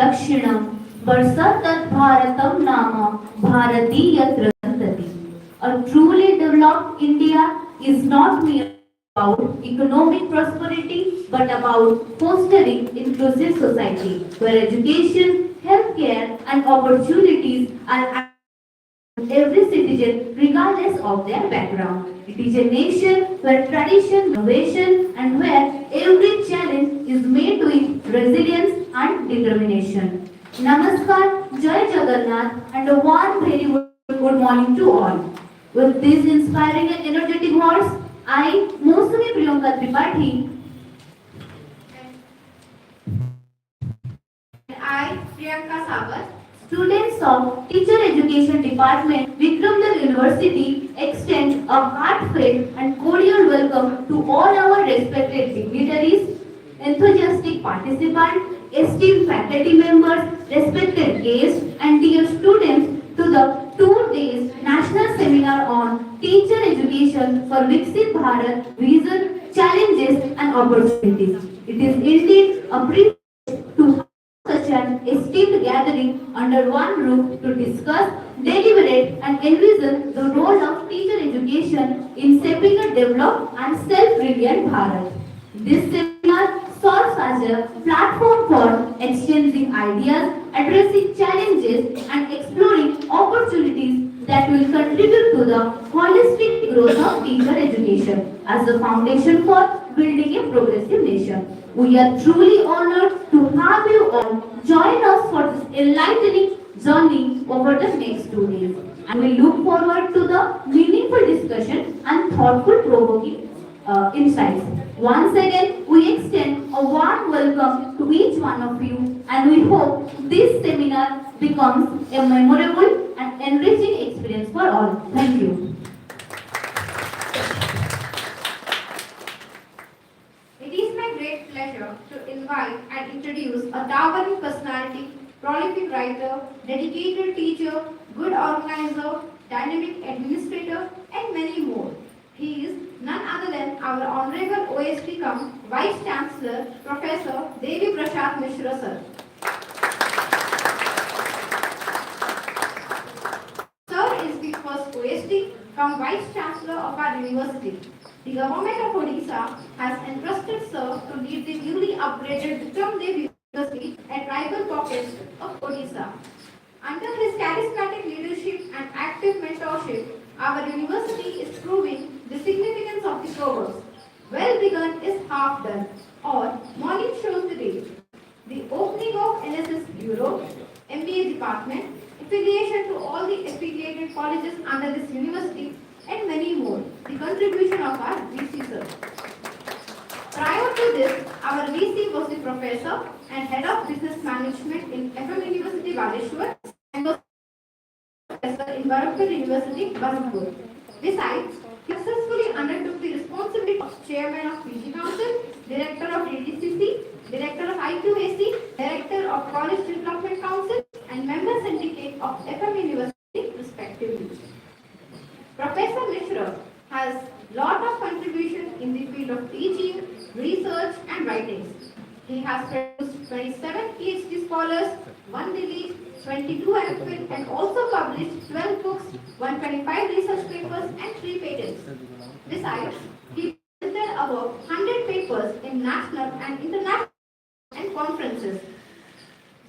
दक्षिणम वर्षातत भारतम नाम भारतीयत्र सन्तति. A truly developed India is not mere about economic prosperity but about fostering inclusive society where education, healthcare and opportunities are every citizen regardless of their background. It is a nation where tradition, innovation and where every challenge is met with resilience and determination. Namaskar, Jai Jagannath and a warm very good morning to all. With these inspiring and energetic words, I, Mosami Priyanka Tripathi, I, Priyanka Sagar, students of Teacher Education Department, Vikram Dev University, extend a heartfelt and cordial welcome to all our respected dignitaries, enthusiastic participants, esteemed faculty members, respected guests, and dear students to the 2 days National Seminar on Teacher Education for Vikshit Bharat, Vision, Challenges and Opportunities. It is indeed a privilege to such an esteemed gathering under one roof to discuss, deliberate and envision the role of teacher education in shaping a developed and self-reliant Bharat. This seminar serves as a platform for exchanging ideas, addressing challenges and exploring opportunities that will contribute to the holistic growth of teacher education as a foundation for building a progressive nation. We are truly honored to have you all join us for this enlightening journey over the next 2 days. And we look forward to the meaningful discussion and thoughtful provoking insights. Once again, we extend a warm welcome to each one of you and we hope this seminar becomes a memorable and enriching experience for all. Thank you. It is my great pleasure to invite and introduce a towering personality, prolific writer, dedicated teacher, good organizer, dynamic administrator, and many more. He is none other than our Honorable OST cum Vice Chancellor, Professor Devi Prasad Mishra sir. Sir is the first OST cum Vice Chancellor of our university. The government of Odisha has entrusted Sir to lead the newly upgraded Vikram Dev University at tribal pockets of Odisha. Under his charismatic leadership and active mentorship, our university is proving the significance of the proverbs. Well begun is half done, or morning shows the day. The opening of NSS Bureau, MBA department, affiliation to all the affiliated colleges under this university, and many more. The contribution of our VC sir. Prior to this, our VC was the professor and head of business management in FM University Baleshwar and was professor in Barakpur University, Barakpur. Besides, he successfully undertook the responsibility of chairman of PG Council, director of DTCC, director of IQAC, director of College Development Council, and member syndicate of FM University, respectively. Professor Mishra has lot of contribution in the field of teaching, research and writings. He has produced 27 PhD scholars, 1 DLET, 22 MPhil and also published 12 books, 125 research papers and 3 patents. Besides, he presented about 100 papers in national and international and conferences.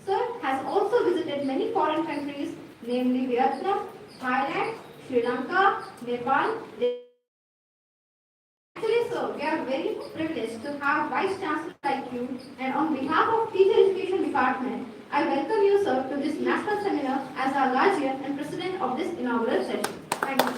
Sir has also visited many foreign countries, namely Vietnam, Thailand, Sri Lanka, Nepal. Actually, sir, we are very privileged to have Vice Chancellor like you, and on behalf of Teacher Education Department, I welcome you, sir, to this national seminar as our guardian and president of this inaugural session. Thank you.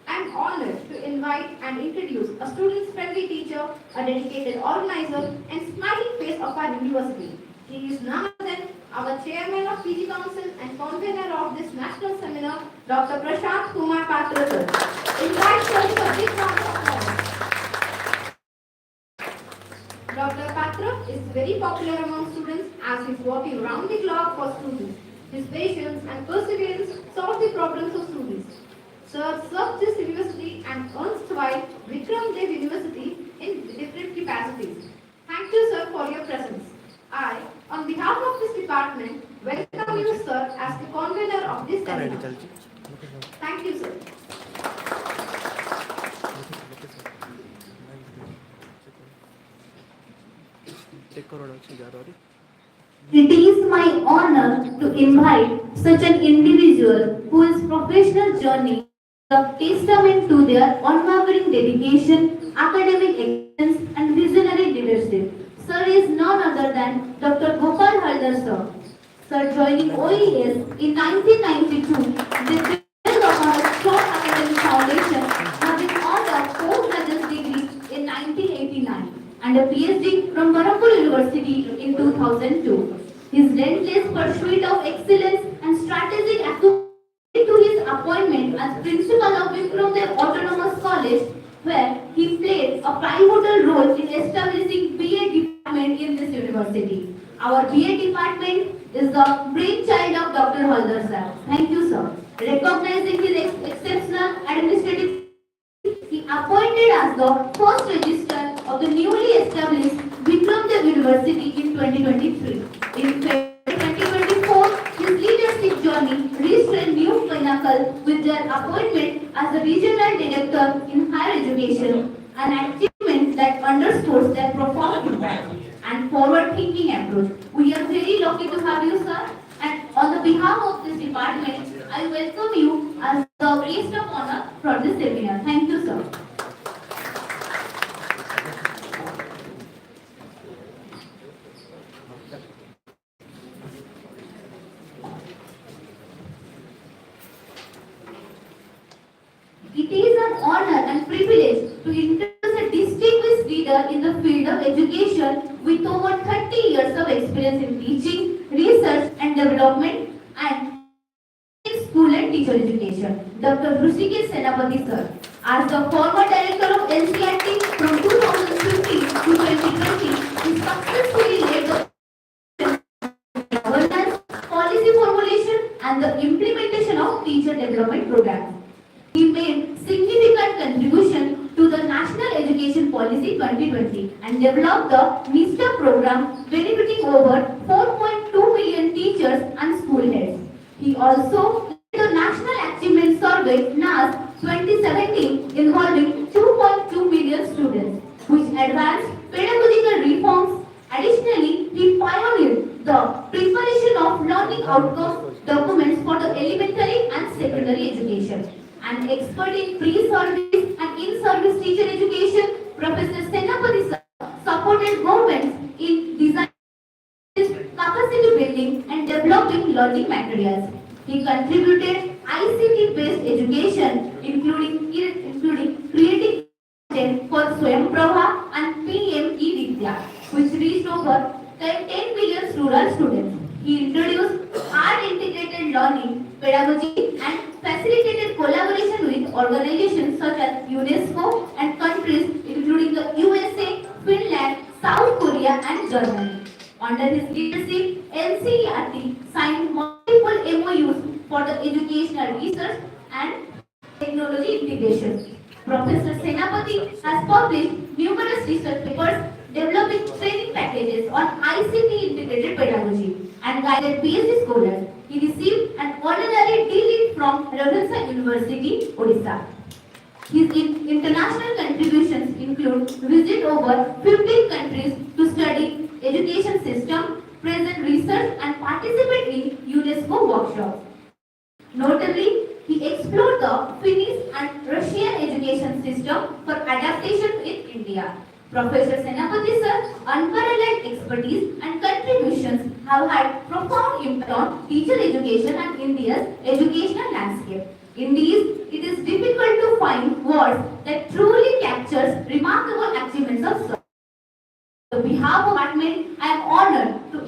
I am honored to invite and introduce a student-friendly teacher, a dedicated organizer, and smiling face of our university. He is none other than our chairman of PG Council and convener of this national seminar, Dr. Prashant Kumar Patra sir. Invite sir to a big round of applause. Dr. Patra is very popular among students as he is working round the clock for students. His patience and perseverance solve the problems of students. Sir served this university and erstwhile Vikram Dev University in different capacities. Thank seminar. Thank you, sir. It is my honor to invite such an individual whose professional journey is a testament to their unwavering dedication, academic excellence, and visionary leadership. Sir is none other than Dr. Gopal Haldar sir. Sir joining OES in 1992, they built upon a strong academic foundation, having earned a postgraduate degree in 1989 and a PhD from Barampur University in 2002. His relentless pursuit of excellence and strategic acumen led to his appointment as principal of Vikram Dev Autonomous College, where he played a pivotal role in establishing B.Ed department in this university. Our B.Ed department is the brainchild of Dr. Haldar sir. Thank you, sir. Recognizing his exceptional administrative, he appointed as the first registrar of the newly established Vikram Dev University in 2023. In February 2024, his leadership journey reached a new pinnacle with their appointment as the regional director in higher education, an achievement that underscores their profound impact and forward-thinking approach. We are very lucky to have you, sir. And on the behalf of this department, I welcome you as the guest of honor for this seminar. Thank you, sir. It is an honor and privilege to introduce a distinguished leader in the field of education with over 30 years of experience in teaching, research and development and school and teacher education. Dr. Vikshit Bharat sir. As the former director of NCERT from 2015 to 2020, he successfully led the governance, policy formulation and the implementation of teacher development programs. He made significant contribution to the National Education Policy 2020 and developed the NISTA program benefiting over 4.2 million teachers and school heads. He also led the National Achievement Survey NAS 2017 involving 2.2 million students, which advanced pedagogical reforms. Additionally, he pioneered the preparation of learning outcome documents for the elementary and secondary education. An expert in pre-service and in-service teacher education, Professor Senapati sir supported governments in designing capacity building and developing learning materials. He contributed ICT-based education, including creating content for Swayam Prabha and PM E-Vidya, which reached over 10 million rural students. He introduced art-integrated learning, pedagogy, and facilitated collaboration with organizations such as UNESCO and countries including the USA, Finland, South Korea, and Germany. Under his leadership, NCERT signed multiple MOUs for the educational research and technology integration. Professor Senapati has published numerous research papers developing training packages on ICT integrated pedagogy and guided PhD scholars. He received an honorary D.Litt from Ravenshaw University, Odisha. His international contributions include visit over 15 countries to study education system, present research and participate in UNESCO workshops. Notably, he explored the Finnish and Russian education system for adaptation in India. Professor Senapati sir's unparalleled expertise and contributions have had profound impact on teacher education and India's educational landscape. Indeed, it is difficult to find words that truly captures remarkable achievements of sir. On behalf of the department, I am honored to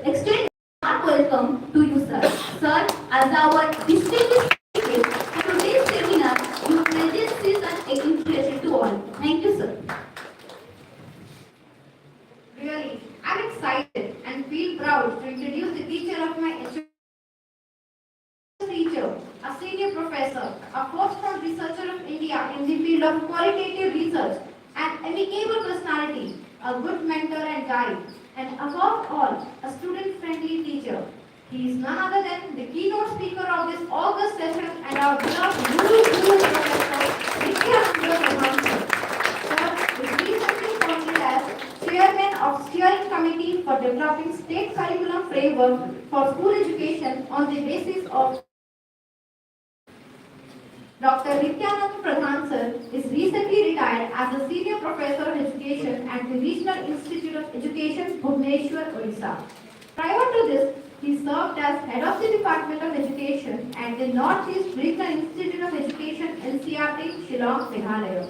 extend a welcome to you, sir. Sir, as our distinguished guest for today's seminar, your presence is an inspiration to all. Thank you, sir. Really, I'm excited and feel proud to introduce the teacher of my teacher, a senior professor, a forefront researcher of India in the field of qualitative research, an amiable personality, a good mentor and guide, and above all, a student-friendly teacher. He is none other than the keynote speaker of this August session and our beloved Guru Professor Vikram Dev. Sir is recently appointed as Chairman of Steering Committee for Developing State Curriculum Framework for School Education on the basis of Dr. Nityanand Pradhan sir is recently retired as a Senior Professor of Education at the Regional Institute of Education, Bhubaneswar, Odisha. Prior to this, he served as Head of the Department of Education at the Northeast Regional Institute of Education, NCRT, Shillong, Meghalaya.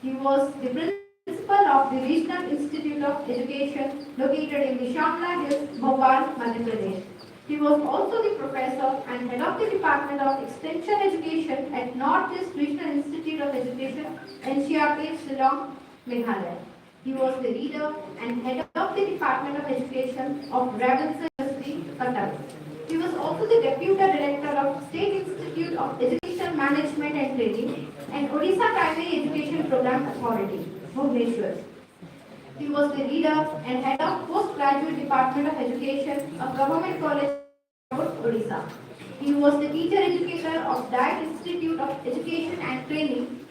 He was the principal of the Regional Institute of Education located in the Shamla Hills, Bhopal, Madhya Pradesh. He was also the professor and head of the Department of Extension Education at Northeast Regional Institute of Education, NCRT, Shillong, Meghalaya. He was the leader and head of the Department of Education of Ravenshaw University, Cuttack. He was also the Deputy Director of State Institute of Education Management and Training and Odisha Primary Education Program Authority, Bhubaneswar. He was the leader and head of Postgraduate Department of Education of Government College, Odisha. He was the teacher educator of Diet Institute of Education and Training,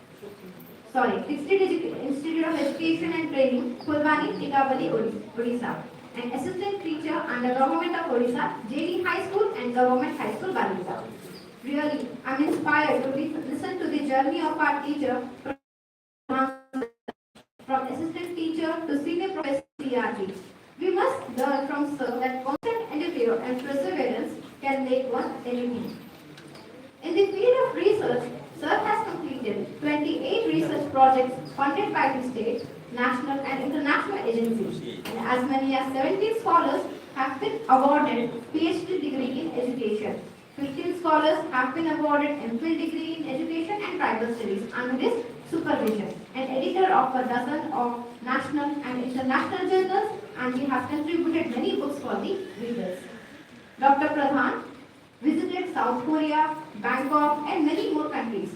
Institute of Education and Training, Fulbani, Tikavali, Odisha, and assistant teacher under Government of Odisha, JD High School and Government High School, Balika. Really, I'm inspired to listen to the journey of our teacher from assistant teacher to senior professor CRT. We must learn from Sir that constant endeavor and perseverance can make one anything. In the field of research, Sir has completed 28 research projects funded by the state, national and international agencies, and as many as 17 scholars have been awarded PhD degree in education. 15 scholars have been awarded MPhil degree in education and tribal studies under his supervision, and editor of a dozen of national and international journals, and he has contributed many books for the readers. Dr. Pradhan visited South Korea, Bangkok, and many more countries.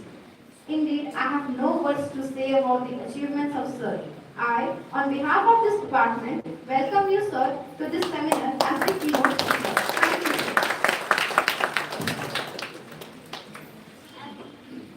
Indeed, I have no words to say about the achievements of Sir. I, on behalf of this department, welcome you, Sir, to this seminar as the keynote speaker. Thank you, sir.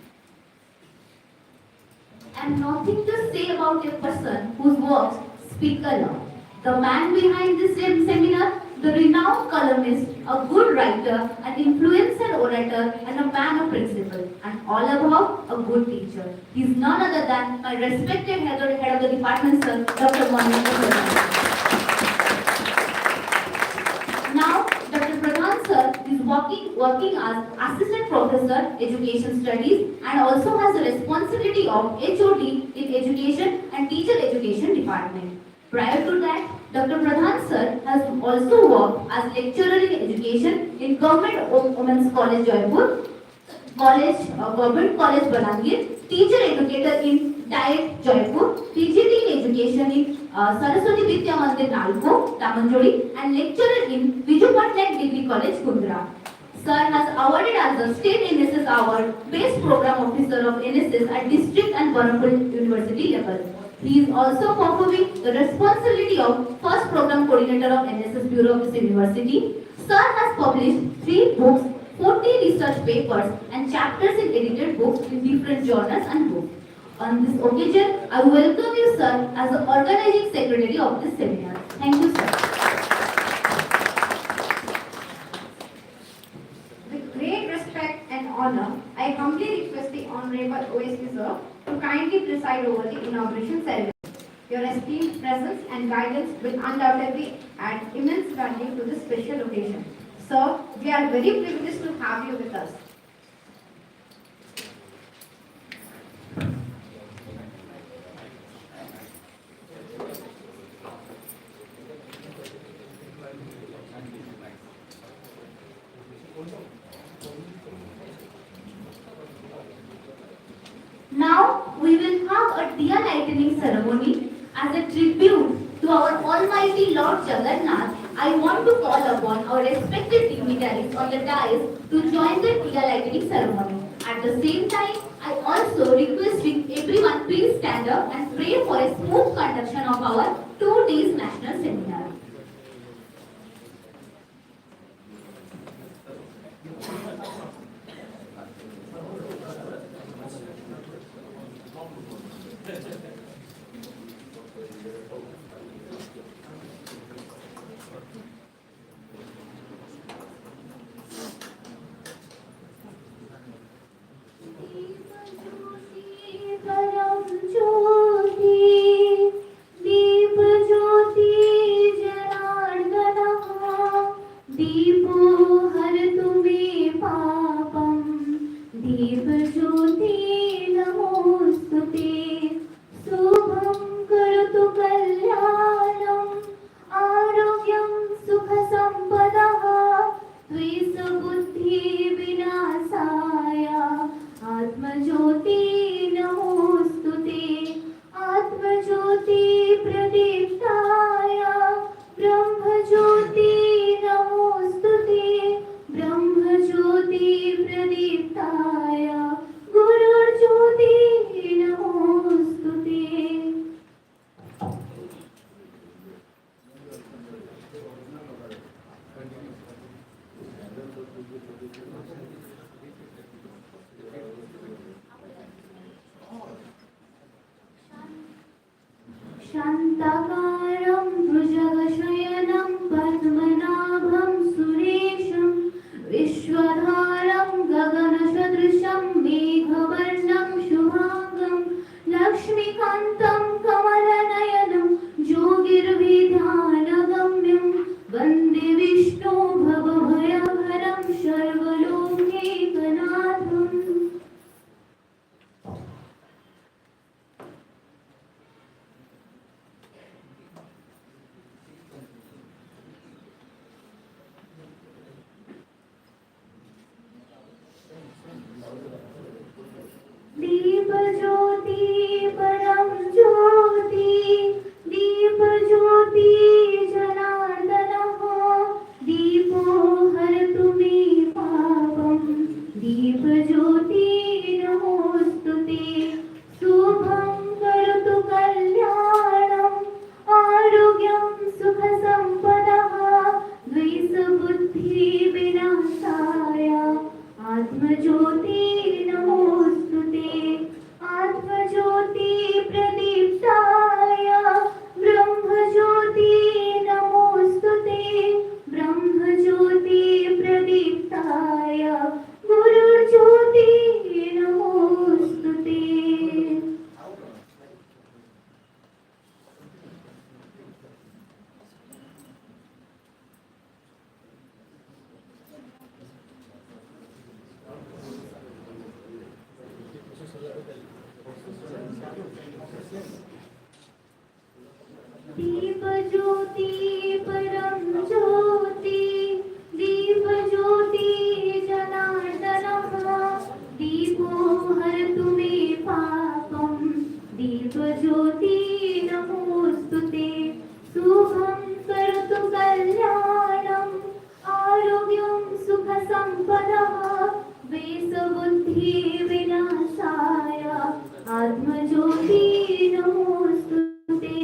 And nothing to say about a person whose works speak aloud. The man behind this seminar, the renowned columnist, a good writer, an influential orator, and a man of principle, and all above, a good teacher. He is none other than my respected head of the department, sir, Dr. Pradhan. Now, Dr. Pradhan, sir, is working as Assistant Professor, Education Studies, and also has the responsibility of HOD in Education and Teacher Education Department. Prior to that, Dr. Pradhan sir has also worked as lecturer in education in Government Women's College Jaipur, Government College Balangir, teacher educator in Diet Jaipur, PGT in education in Saraswati Vidya Mandir Nalko, Damanjodi, and lecturer in Viju Patnaik Degree College, Kundra. Sir has awarded as the State NSS Award Best Program Officer of NSS at District and Barampur University level. He is also performing the responsibility of First Program Coordinator of NSS Bureau of this university. Sir has published 3 books, 40 research papers, and chapters in edited books in different journals and books. On this occasion, I welcome you, sir, as the organizing secretary of this seminar. Thank you, sir. With great respect and honor, I humbly request the Honorable OES-I sir to kindly preside over the inauguration ceremony. Your esteemed presence and guidance will undoubtedly add immense value to this special occasion. Sir, we are very privileged to have you with us. Now we will have a diya lightning ceremony as a tribute to our Almighty Lord Jagannath. I want to call upon our respected dignitaries on the dais to join the diya lightning ceremony. At the same time, I also requesting everyone please stand up and pray for a smooth conduction of our 2 days national seminar. शान्ताकारं भुजगशयनं पद्मनाभं सुरेशं विश्वधारं गगनसदृशं मेघवर्णं शुभांगं लक्ष्मीकान्तं कमलनयनं योगिर्विध्यानगम्यं वन्दे विष्णु भवभयहरं सर्वलोकैकनाथम्। दीप ज्योति परम ज्योति दीप ज्योति जनार्दनः दीपो हरतु मे पापं दीप ज्योति नमोस्तुते शुभं करोतु कल्याणं आरोग्यं सुख संपदः द्वेषबुद्धि विनाशाय आत्मज्योति नमोस्तुते आत्मज्योति प्रदीप्ताय ब्रह्मज्योति नमोस्तुते ब्रह्मज्योति प्रदीप्ताय गुरुज्योति नमोस्तुते। दीप ज्योति परम ज्योति दीप ज्योति जनार्दनः दीपो हरतु मे पापं दीप ज्योति नमोस्तुते शुभं करोतु कल्याणं आरोग्यं सुख संपदः द्वेषबुद्धि विनाशाय आत्मज्योति नमोस्तुते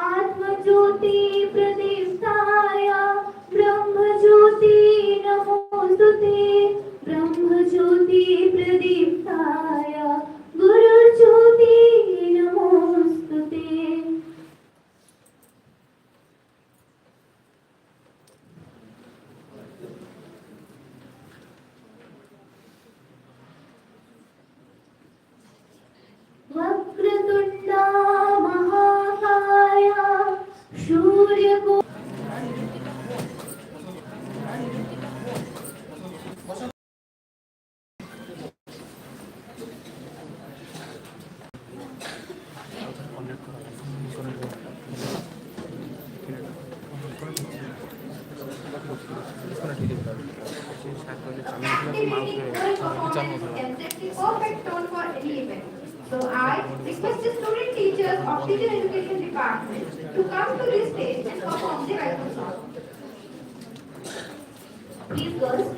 आत्मज्योति प्रदीप्ताय ब्रह्मज्योति नमोस्तुते ब्रह्मज्योति प्रदीप्ताय गुरुज्योति नमोस्तुते। वक्रतुण्डा महाकाय सूर्यको Perfect tone for any event. So I request the student teachers of Teacher Education Department to come to this stage and perform the welcome song. Please girls.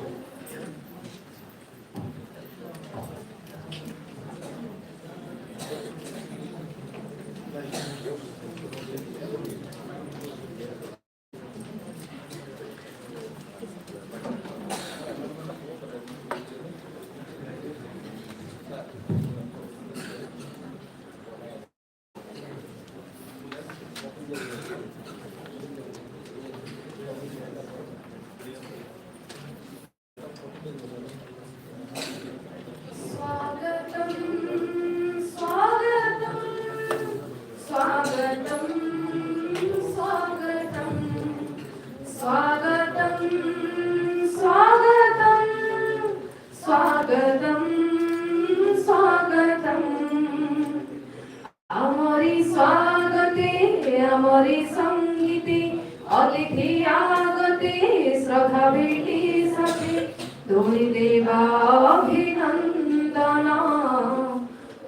अमरे संगीते अतिथि आगते श्रद्धा भेटी सके तोळी देवाभिनंदन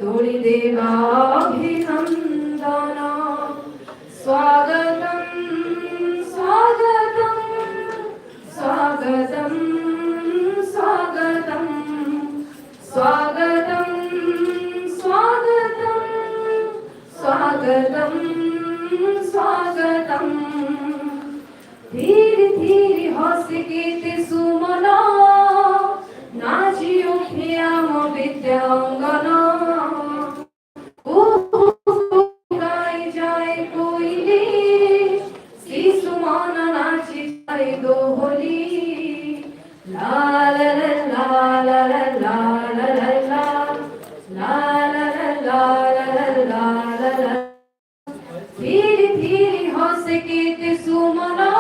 तोळी देवाभिनंदन स्वागतं स्वागतं स्वागतं स्वागतं स्वागतं स्वागतं स्वागतं स्वागतं धीरे धीरे हंसी गीते सुमन नाची उठे आम विद्यांगना गाई जाए কেতে সুমনা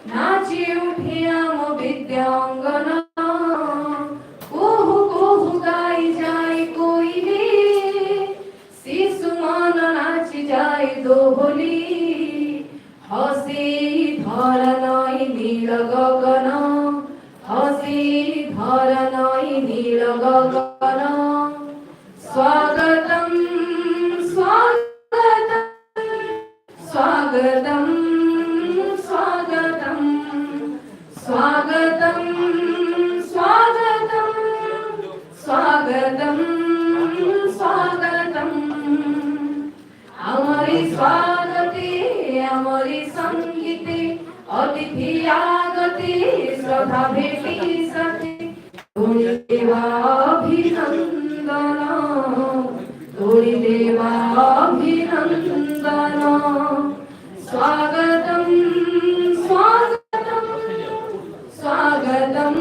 নাচি উঠে আম বিদ্যাঙ্গনা কুহু কুহু গাই যাই কইলে শিশু মন নাচি যাই দোহলি হসি ধরা নয় নীল গগন হসি ধরা নয় নীল গগন স্বাগতম স্বাগতম স্বাগতম স্বাগতম স্বাগতম স্বাগতম স্বাগতম স্বাগতম আমারি স্বাগতে আমারি সঙ্গীতে অতিথি আগতে শ্রদ্ধা ভেটি সাথে তোরি দেবা অভিনন্দন তোরি দেবা অভিনন্দন স্বাগতম স্বাগতম স্বাগতম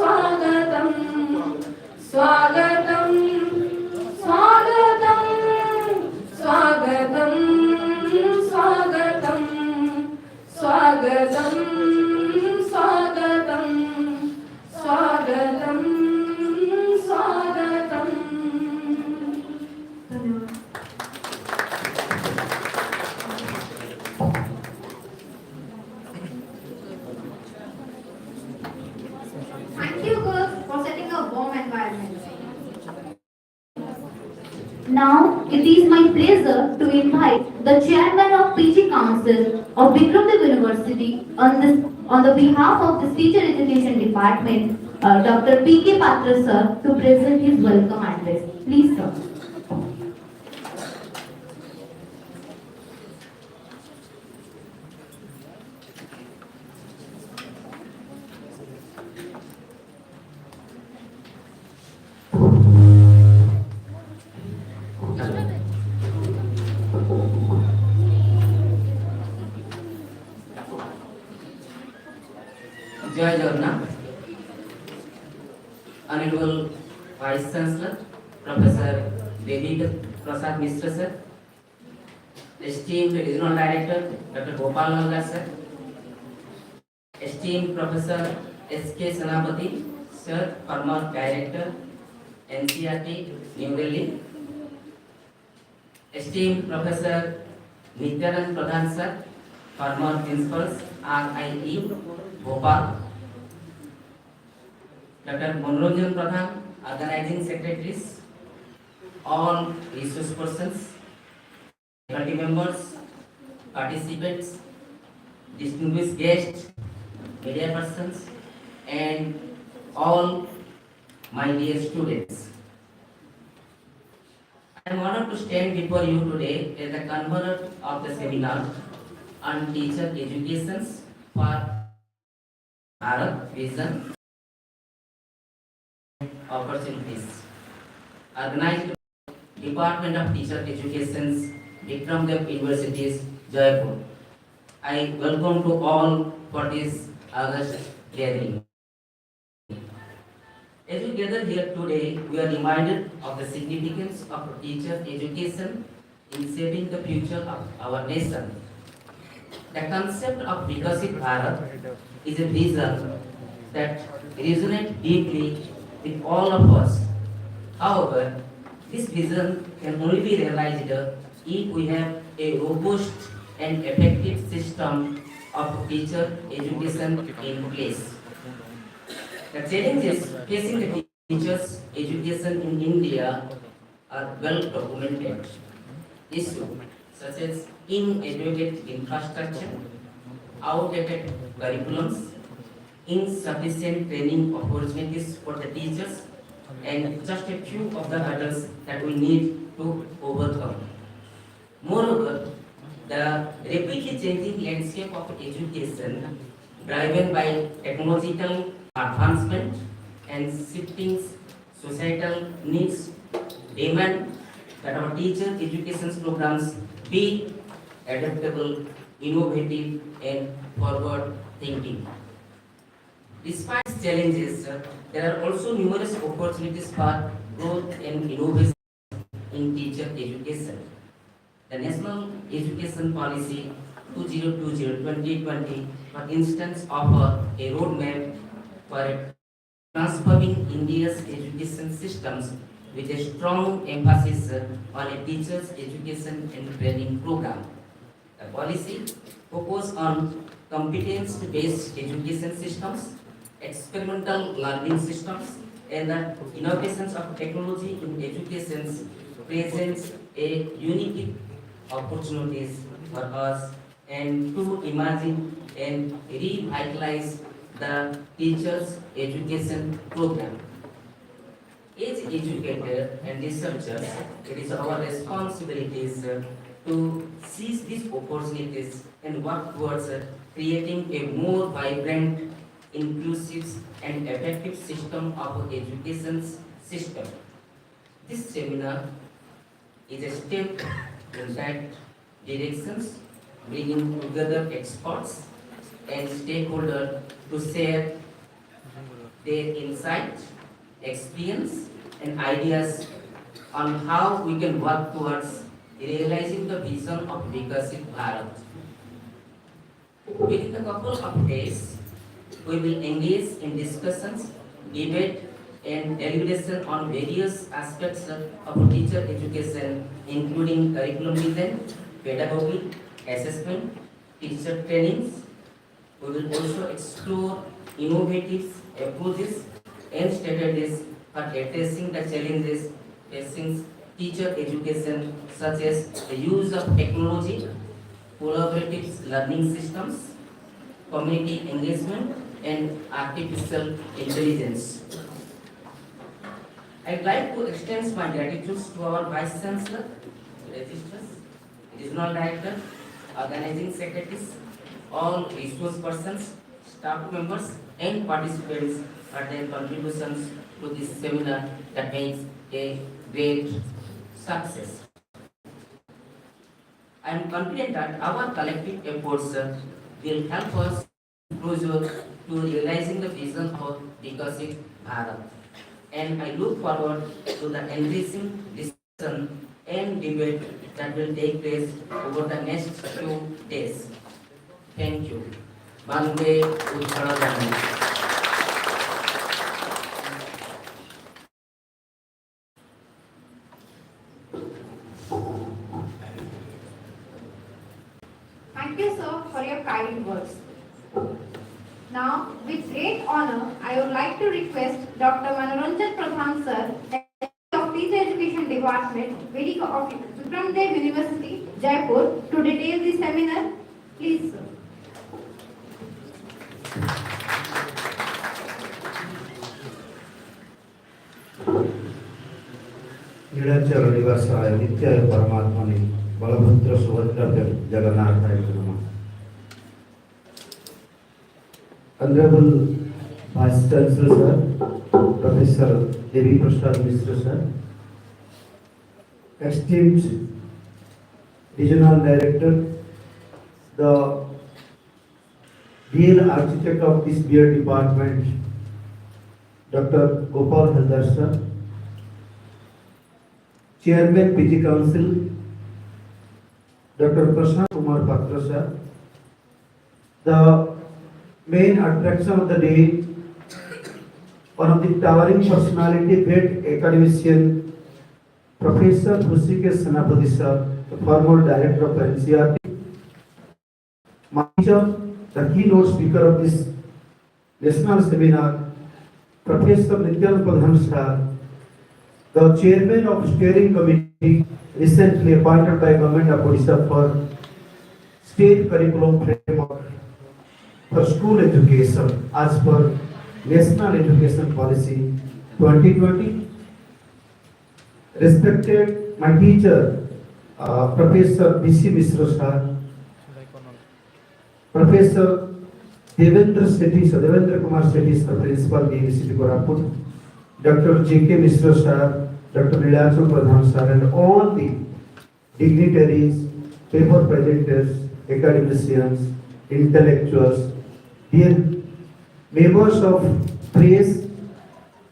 স্বাগতম স্বাগতম স্বাগতম স্বাগতম স্বাগতম স্বাগতম স্বাগতম স্বাগতম স্বাগতম ধন্যবাদ। Thank you, girls, for setting a warm environment. Now, it is my pleasure to invite the chairman of PG Council of Vikram Dev University on the behalf of the Teacher Education Department, Dr. P.K. Patra sir, to present his welcome address. Please, sir. Jai Jagannath, Honorable Vice Chancellor, Professor Devi Prasad Mishra sir, esteemed Regional Director, Dr. Gopal Nandar sir, esteemed Professor S.K. Sanapati sir, former Director, NCERT, New Delhi, esteemed Professor Nityanand Pradhan sir, former Principals, RIE, Bhopal, Dr. Manoranjan Pradhan, Organizing Secretaries, all resource persons, faculty members, participants, distinguished guests, media persons, and all my dear students. I am honored to stand before you today as the convener of the seminar on teacher education for Bharat Vision Opportunities, organized by Department of Teacher Education, Vikram Dev University, Jaipur. I welcome to all for this August gathering. As we gather here today, we are reminded of the significance of teacher education in shaping the future of our nation. The concept of Vikshit Bharat is a vision that resonates deeply with all of us. However, this vision can only be realized if we have a robust and effective system of teacher education in place. The challenges facing the teachers' education in India are well documented. Issues such as inadequate infrastructure, outdated curriculums, insufficient training opportunities for the teachers, and just a few of the hurdles that we need to overcome. Moreover, the rapidly changing landscape of education, driven by technological advancement and shifting societal needs, demand that our teacher education programs be adaptable, innovative, and forward-thinking. Despite challenges, there are also numerous opportunities for growth and innovation in teacher education. The National Education Policy 2020, for instance, offer a roadmap for transforming India's education systems with a strong emphasis on a teacher's education and training program. The policy focuses on competence-based education systems, experimental learning systems, and the innovations of technology in education presents a unique opportunities for us and to imagine and revitalize the teachers' education program. As educators and researchers, it is our responsibilities to seize these opportunities and work towards creating a more vibrant, inclusive, and effective system of education system. This seminar is a step in that directions, bringing together experts and stakeholders to share their insight, experience, and ideas on how we can work towards realizing the vision of Vikshit Bharat. Within a couple of days, we will engage in discussions, debate, and deliberation on various aspects of teacher education, including curriculum design, pedagogy, assessment, teacher trainings. We will also explore innovative approaches and strategies for addressing the challenges facing teacher education, such as the use of technology, collaborative learning systems, community engagement, and artificial intelligence. I'd like to extend my gratitude to our Vice Chancellor, registrars, regional director, organizing secretaries, all resource persons, staff members, and participants for their contributions to this seminar that makes a great success. I am confident that our collective efforts will help us closer to realizing the vision of Vikshit Bharat. And I look forward to the enriching discussion and debate that will take place over the next few days. Thank you. Bande Utsaradani. Thank you, sir, for your kind words. Now, with great honor, I would like to request Dr. Manoranjan Pradhan, sir, Head of Teacher Education Department, Vikram Dev University, Jaipur, to detail the seminar. Please, sir. Nilachal निवासाय नित्याय परमात्मने बलभद्र सुभद्र जगन्नाथाय नमः. Honorable Vice Chancellor Sir, Professor Devi Prasad Mishra Sir, esteemed Regional Director, the real architect of this B.Ed department, Dr. Gopal Haldar Sir, Chairman PG Council, Dr. Prashant Kumar Patra Sir, the main attraction of the day, one of the towering personality, great academician, Professor Hrishikesh Senapati Sir, the former director of NCRT, my teacher, the keynote speaker of this national seminar, Professor Nityan Pradhan Sir, the chairman of steering committee recently appointed by Government of Odisha for state curriculum framework for school education as per National Education Policy 2020. Respected my teacher, Professor B.C. Mishra Sir, Professor Devendra Kumar Sethi Sir, Principal University Koraput, Dr. J.K. Mishra Sir, Dr. Nilachal Pradhan Sir, and all the dignitaries, paper presenters, academicians, intellectuals, dear members of press,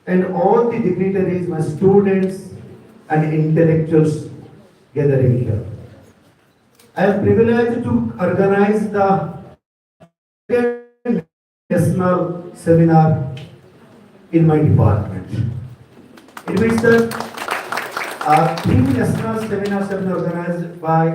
and all the dignitaries, my students and intellectuals gathering here. I am privileged to organize the national seminar in my department. It means that three national seminars have been organized by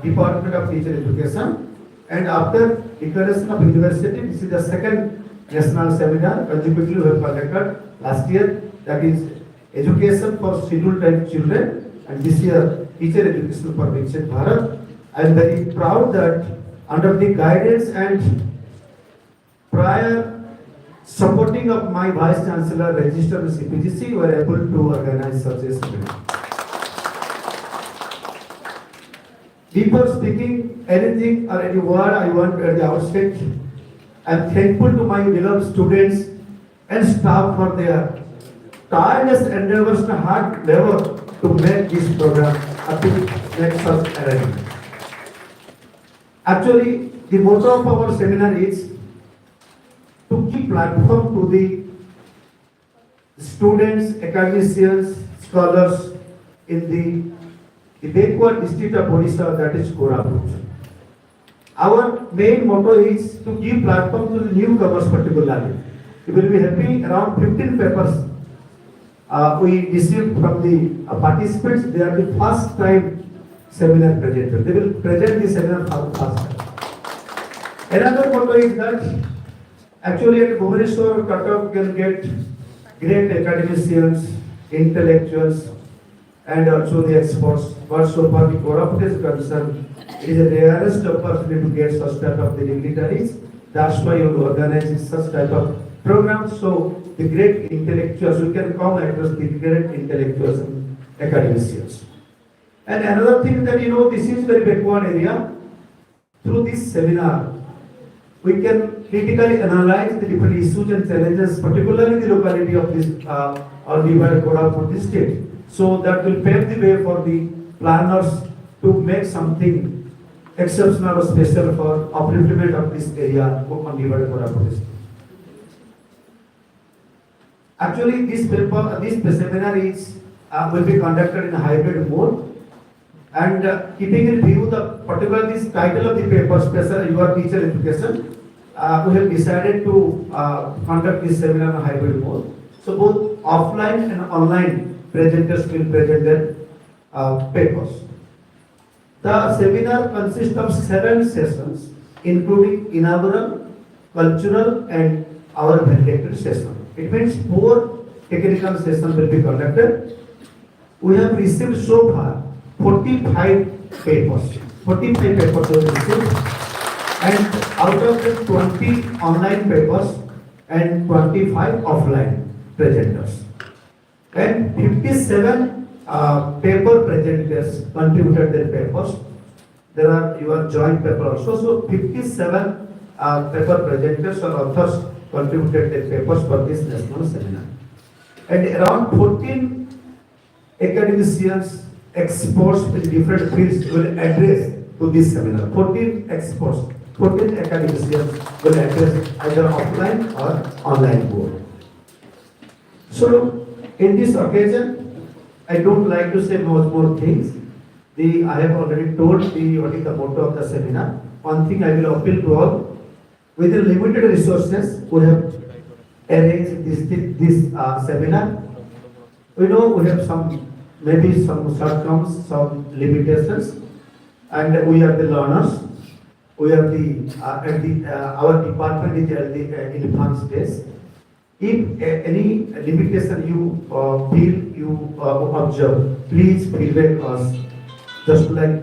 Department of Teacher Education, and after declaration of university, this is the second national seminar consecutively we have conducted last year, that is education for scheduled type children, and this year teacher education for Vikshit Bharat. I am very proud that under the guidance and prior supporting of my Vice Chancellor registered with CPGC, we were able to organize such a seminar. Before speaking anything or any word, I want at the outset, I am thankful to my beloved students and staff for their tireless endeavors and hard labor to make this program a to make such arrangement. Actually, the motto of our seminar is to give platform to the students, academicians, scholars in the backward district of Odisha, that is Koraput. Our main motto is to give platform to the newcomers particularly. You will be happy, around 15 papers we received from the participants. They are the first time seminar presenters. They will present the seminar for the first time. Another motto is that actually at Bhubaneswar, Cuttack can get great academicians, intellectuals, and also the experts. But so far the Koraput is concerned, it is the rarest opportunity to get such type of the dignitaries. That's why you organize such type of programs. So the great intellectuals, you can come across the great intellectuals and academicians. And another thing that this is very backward area. Through this seminar, we can critically analyze the different issues and challenges, particularly the locality of this or the Koraput district. So that will pave the way for the planners to make something exceptional or special for upliftment of this area on the Koraput district. Actually, this seminar will be conducted in a hybrid mode, and keeping in view the particular this title of the paper, special your teacher education, we have decided to conduct this seminar in a hybrid mode. So both offline and online presenters will present their papers. The seminar consists of 7 sessions, including inaugural, cultural, and our valedictory session. It means 4 technical sessions will be conducted. We have received so far 45 papers. 45 papers we have received, and out of the 20 online papers and 25 offline presenters. And 57 paper presenters contributed their papers. There are your joint paper also. So 57 paper presenters or authors contributed their papers for this national seminar. And around 14 academicians, experts in different fields will address to this seminar. 14 experts, 14 academicians will address either offline or online board. So in this occasion, I don't like to say much more things. I have already told what is the motto of the seminar. One thing I will appeal to all, with the limited resources, we have arranged this seminar. We know we have maybe some shortcomings, some limitations, and we are the learners. We are our department is at the infant stage. If any limitation you feel, you observe, please feedback us. Just like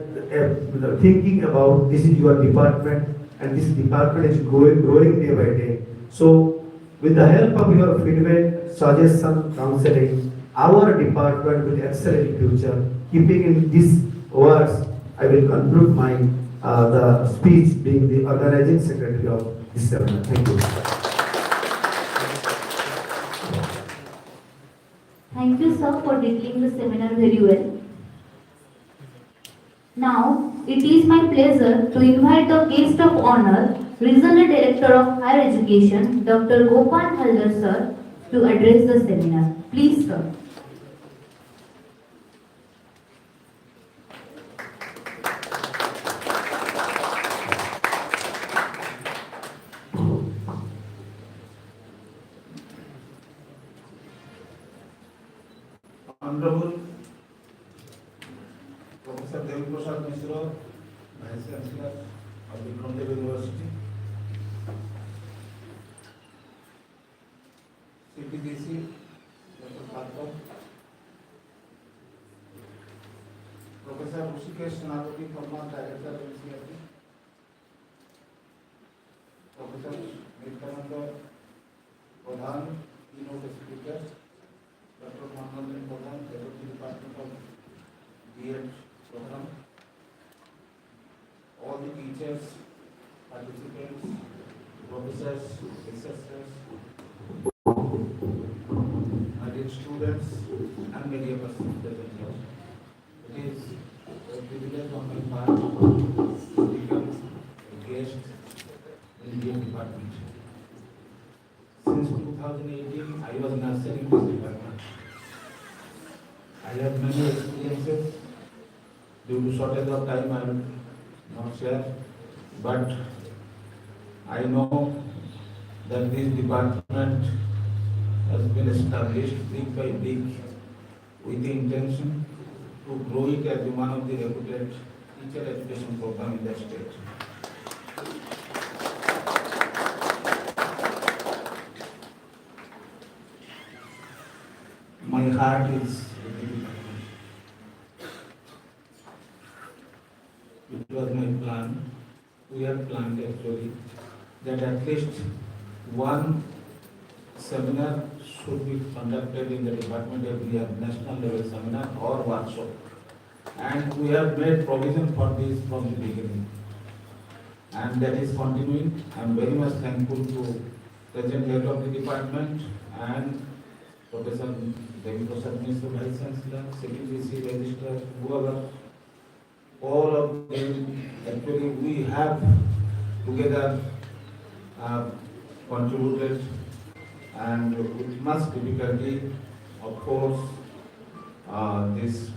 thinking about this is your department, and this department is growing day by day. So with the help of your feedback, suggestion, counseling, our department will excel in future. Keeping in these words, I will conclude my the speech being the organizing secretary of this seminar. Thank you. Thank you, sir, for detailing the seminar very well. Now, it is my pleasure to invite the guest of honor, Regional Director of Higher Education, Dr. Gopal Haldar, sir, to address the seminar. Please, sir. Honorable Professor Dev Mishra, Vice Chancellor of Vikram Dev University, CPDC, Dr. Bharat, Professor Vikshit Bharat, Director of NCERT, Professor Vikram Dev Bharat, Keynote speaker, Dr. Bharat, Deputy Department of B.Ed program, all the teachers, participants, professors, researchers, my dear students, and many of us present here. It is a privilege on my part to become a guest in the department. Since 2018, I was nurturing this department. I have many experiences. Due to shortage of time, I will not share. But I know that this department has been established brick by brick with the intention to grow it as one of the reputed teacher education program in the state. My heart is with the department. It was my plan, we had planned actually, that at least one seminar should be conducted in the department every year, national level seminar or workshop. And we have made provision for this from the beginning. And that is continuing. I am very much thankful to present head of the department and Professor Dev Mishra, Vice Chancellor, CPDC, Registrar, whoever, all of them. Actually we have together contributed, and with much difficulty, of course, this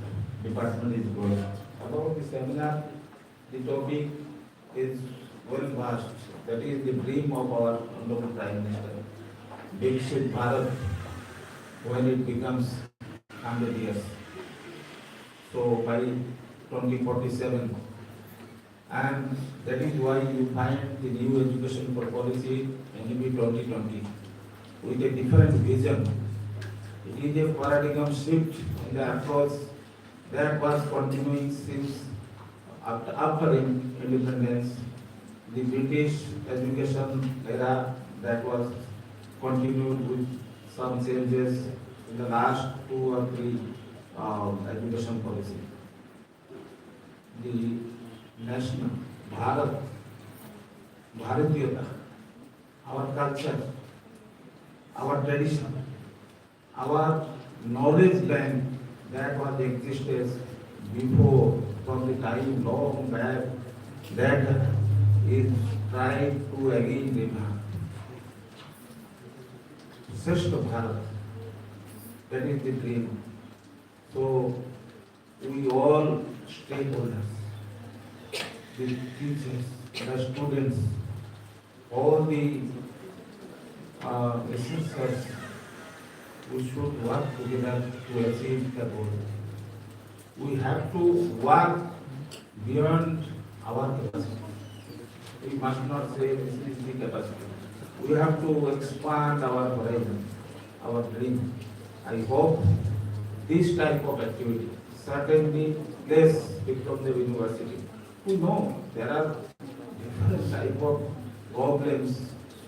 department is growing. About the seminar, the topic is very vast. That is the dream of our Honorable Prime Minister, Vikshit Bharat, when it becomes 100 years. So by 2047, and that is why you find the new education policy NEP 2020 with a different vision. It is a paradigm shift in the approach that was continuing since after independence, the British education era that was continued with some changes in the last 2 or 3 education policy. The national Bharatiyata, our culture, our tradition, our knowledge bank that was existed before, from the time long back, that is tried to again revive. Srishta Bharat, that is the dream. So we all stakeholders, the teachers, the students, all the researchers, we should work together to achieve the goal. We have to work beyond our capacity. We must not say this is the capacity. We have to expand our horizon, our dream. I hope this type of activity certainly place Vikram Dev University. We know there are different type of problems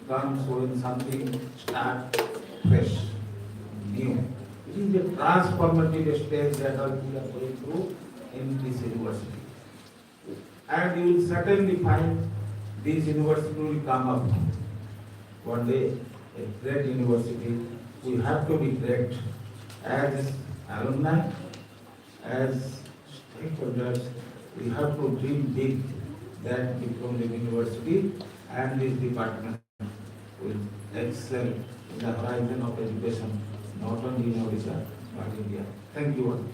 comes when something starts fresh, new. It is a transformative stage that we are going through in this university. And you will certainly find this university will come up one day, a great university. We have to be great as alumni, as stakeholders. We have to dream big that Vikram Dev University and this department will excel in the horizon of education, not only in Odisha, but India. Thank you all.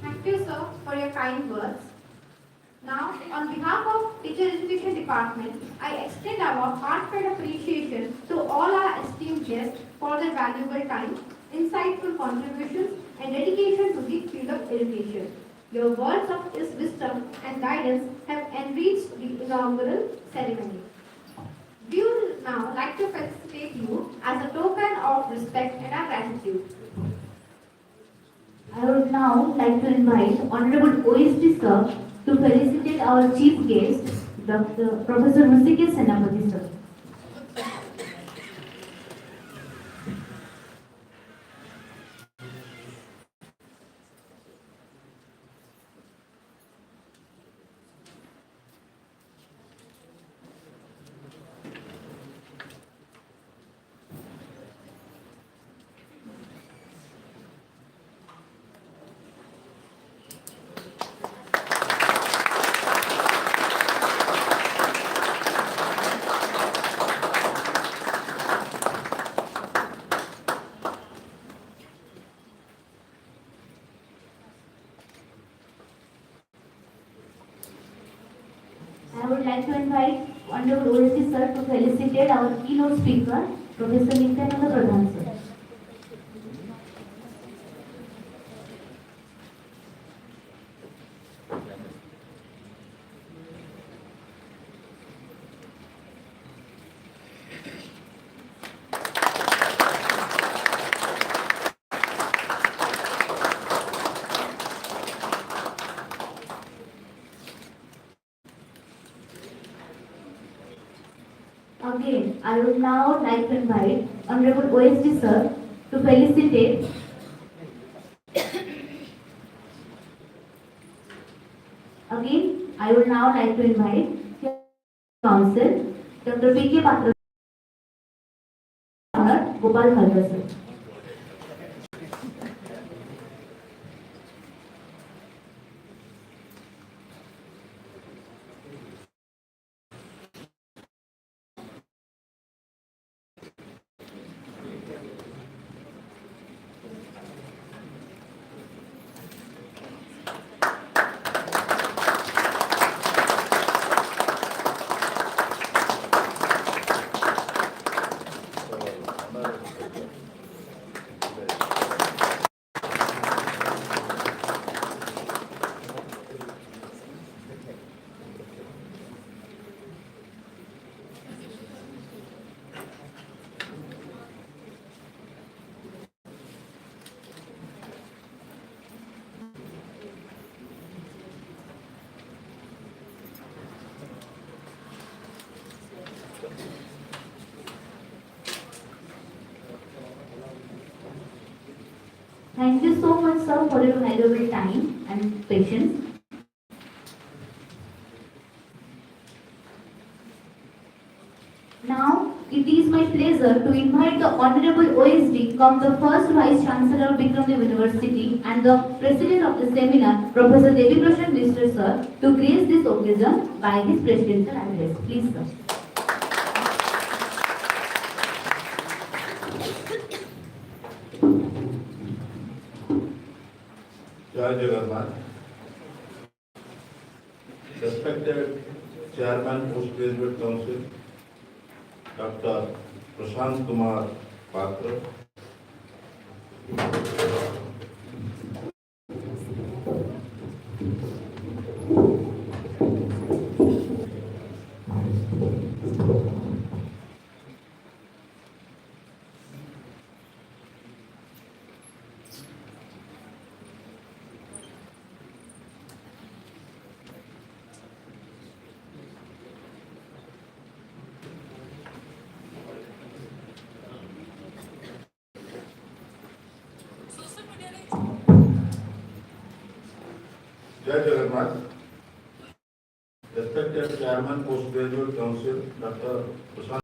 Thank you, sir, for your kind words. Now, on behalf of Teacher Education department, I extend our heartfelt appreciation to all our esteemed guests for their valuable time, insightful contributions, and dedication to the field of education. Your words of wisdom and guidance have enriched the inaugural ceremony. We would now like to felicitate you as a token of respect and our gratitude. I would now like to invite Honorable OSD Sir to felicitate our chief guest, Dr. Professor Vikshit Bharat Sir. I would like to invite Honorable OSD Sir to felicitate our keynote speaker, Professor Nityananda Pradhan Sir. Again, I would now like to invite Honorable OSD Sir to felicitate Again, I would now like to invite Council Dr. B.K. Patra Gopal Khalda Sir. Thank you so much, sir, for your valuable time and patience. Now, it is my pleasure to invite the Honorable OSD, come the first Vice Chancellor of Vikram Dev University and the President of the seminar, Professor Devi Prasad Mishra, sir, to grace this occasion by his presidential address. Please, sir. Jai Jagannath. Respected Chairman Postgraduate Council, Dr. Prashant Kumar Patra, Jai Jagannath. Respected Chairman Postgraduate Council, Dr. Prashant,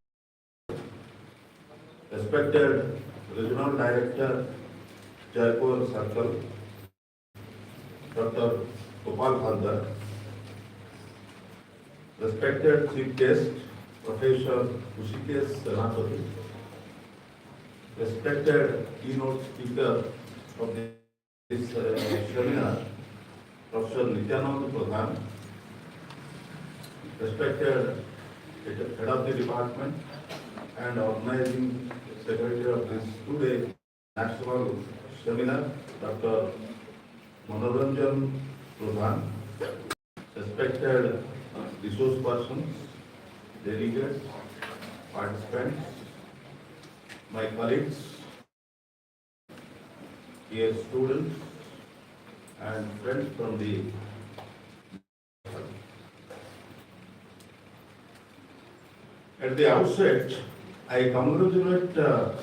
respected Regional Director, Jaipur Circle, Dr. Gopal Khalda, respected Chief Guest, Professor Vikshit Bharat, respected keynote speaker of this seminar, Professor Nityananda Pradhan, respected head of the department and organizing secretary of this two-day national seminar, Dr. Manoranjan Pradhan, respected resource persons, delegates, participants, my colleagues, dear students, and friends from the at the outset, I congratulate the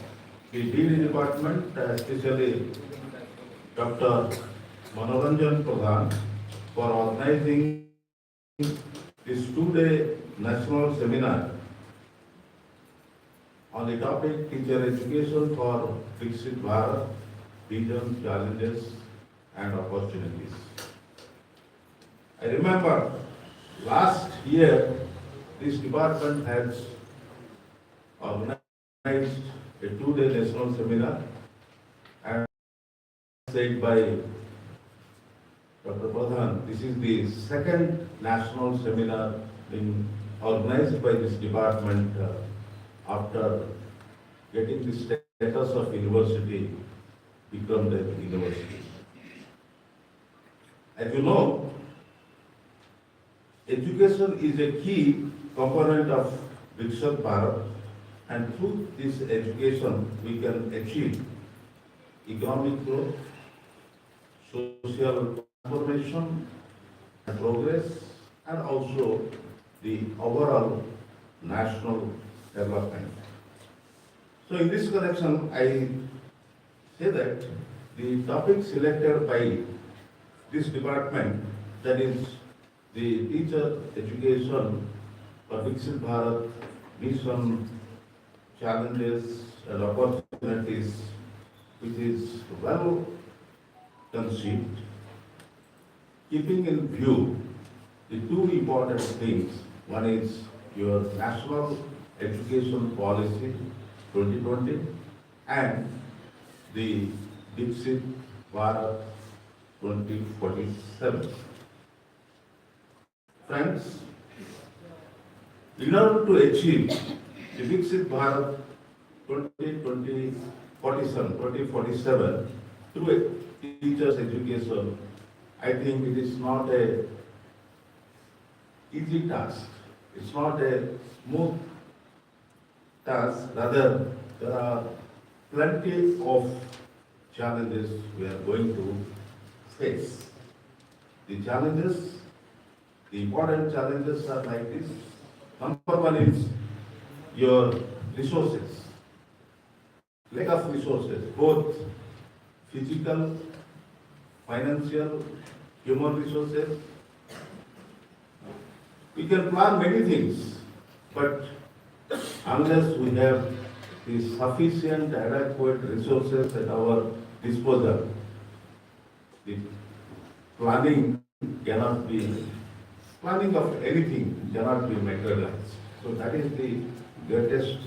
B.Ed department, especially Dr. Manoranjan Pradhan, for organizing this two-day national seminar on the topic Teacher Education for Vikshit Bharat, Vision, Challenges and Opportunities. I remember last year this department has organized a two-day national seminar and said by Dr. Pradhan, this is the second national seminar organized by this department after getting the status of university, Vikram Dev University. As you know, education is a key component of Vikshit Bharat, and through this education we can achieve economic growth, social transformation and progress, and also the overall national development. So in this connection, I say that the topic selected by this department, that is the teacher education for Vikshit Bharat, mission, challenges and opportunities, which is well conceived, keeping in view the two important things. One is your national education policy 2020 and the Vikshit Bharat 2047. Friends, in order to achieve the Vikshit Bharat 2047 through a teacher's education, I think it is not a easy task. It's not a smooth task. Rather, there are plenty of challenges we are going to face. The challenges, the important challenges are like this. Number one is your resources. Lack of resources, both physical, financial, human resources. We can plan many things, but unless we have the sufficient, adequate resources at our disposal, the planning of anything cannot be materialized. So that is the greatest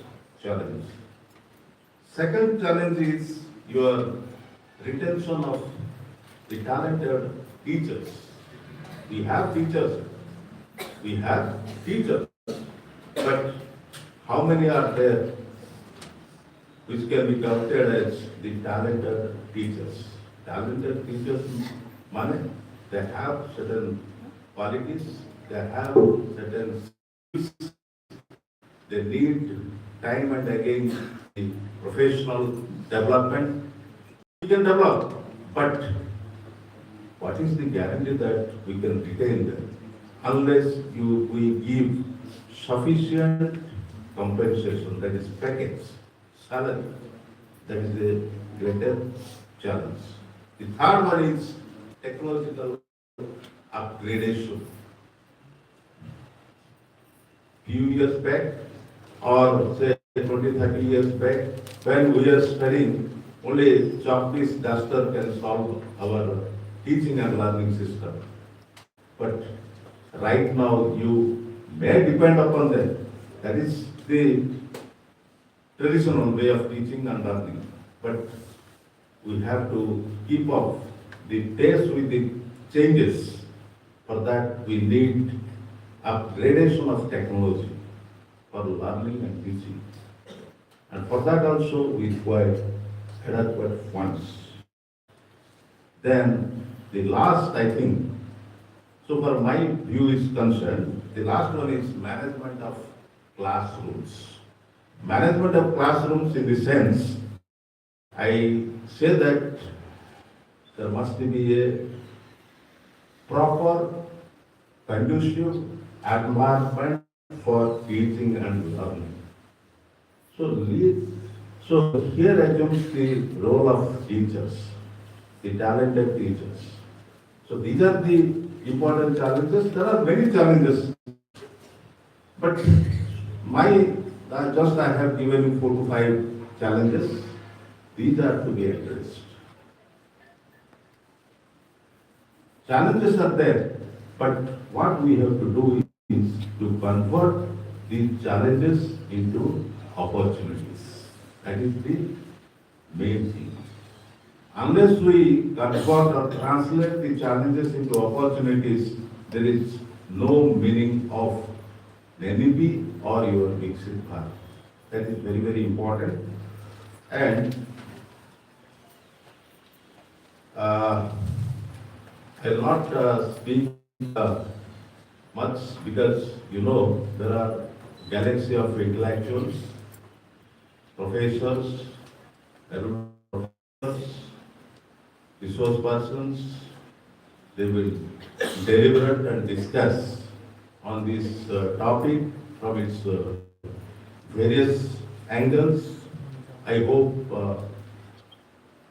challenge. Second challenge is your retention of the talented teachers. We have teachers, but how many are there which can be counted as the talented teachers? Talented teachers mean they have certain qualities, they have certain skills, they need time and again the professional development. We can develop, but what is the guarantee that we can retain them? Unless we give sufficient compensation, that is package, salary, that is the greater challenge. The third one is technological upgradation. Few years back, or say 20-30 years back, when we are studying, only chalk piece duster can solve our teaching and learning system. But right now, you may depend upon that. That is the traditional way of teaching and learning. But we have to keep up the pace with the changes. For that, we need upgradation of technology. for learning and teaching. And for that also we require adequate funds. Then the last, I think, so for my view is concerned, the last one is management of classrooms. Management of classrooms in the sense, I say that there must be a proper, conducive environment for teaching and learning. So here assumes the role of teachers, the talented teachers. So these are the important challenges. There are many challenges, but I have given you 4 to 5 challenges. These are to be addressed. Challenges are there, but what we have to do is to convert these challenges into opportunities. That is the main thing. Unless we convert or translate the challenges into opportunities, there is no meaning of NEP or your Vikshit Bharat. That is very, very important. And I will not speak much because there are galaxy of intellectuals, professors, professors, resource persons. They will deliberate and discuss on this topic from its various angles. I hope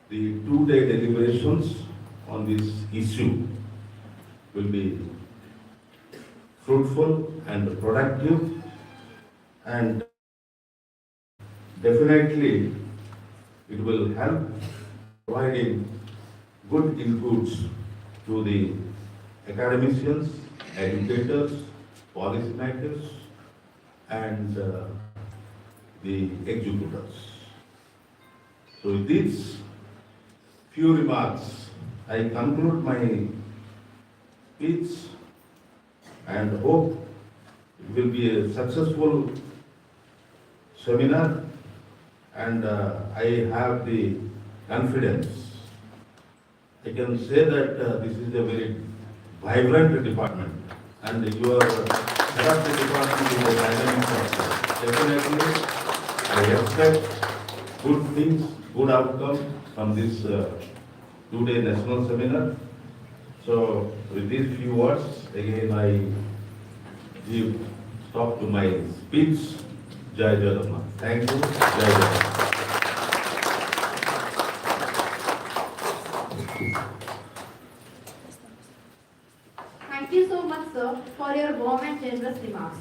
the 2-day deliberations on this issue will be fruitful and productive, and definitely it will help providing good inputs to the academicians, educators, policymakers, and the executors. So with these few remarks, I conclude my speech and hope it will be a successful seminar, and I have the confidence. I can say that this is a very vibrant department, and your head of the department is a dynamic sector. Definitely, I expect good things, good outcome from this 2-day national seminar. So, with these few words, again I give stop to my speech. Jai Jagannath. Thank you. Jai Jagannath. Thank you so much, sir, for your warm and generous remarks.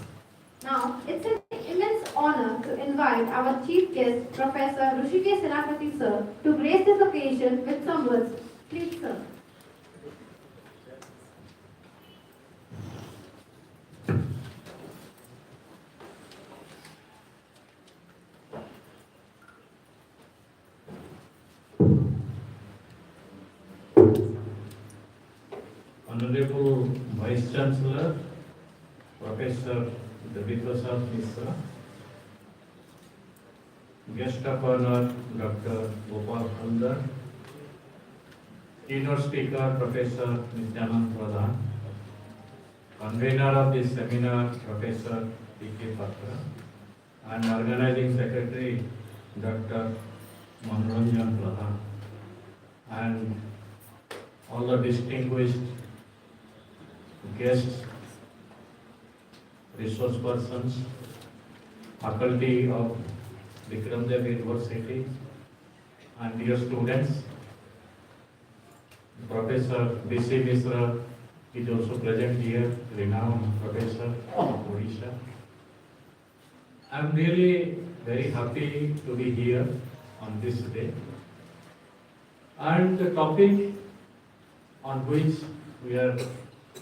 Now, it's an immense honor to invite our chief guest, Professor Hrishikesh Senapati, sir, to grace this occasion with some words. Please, sir. Honorable Vice Chancellor, Professor Deviprasad Misra, Guest of Honor, Dr. Gopal Haldar, Keynote Speaker, Professor Nityanand Pradhan, Convener of this seminar, Professor P.K. Patra, and Organizing Secretary, Dr. Manoranjan Pradhan, and all the distinguished guests, resource persons, faculty of Vikram Dev University, and dear students. Professor B.C. Misra is also present here, renowned professor of Odisha. I am really very happy to be here on this day. And the topic on which we are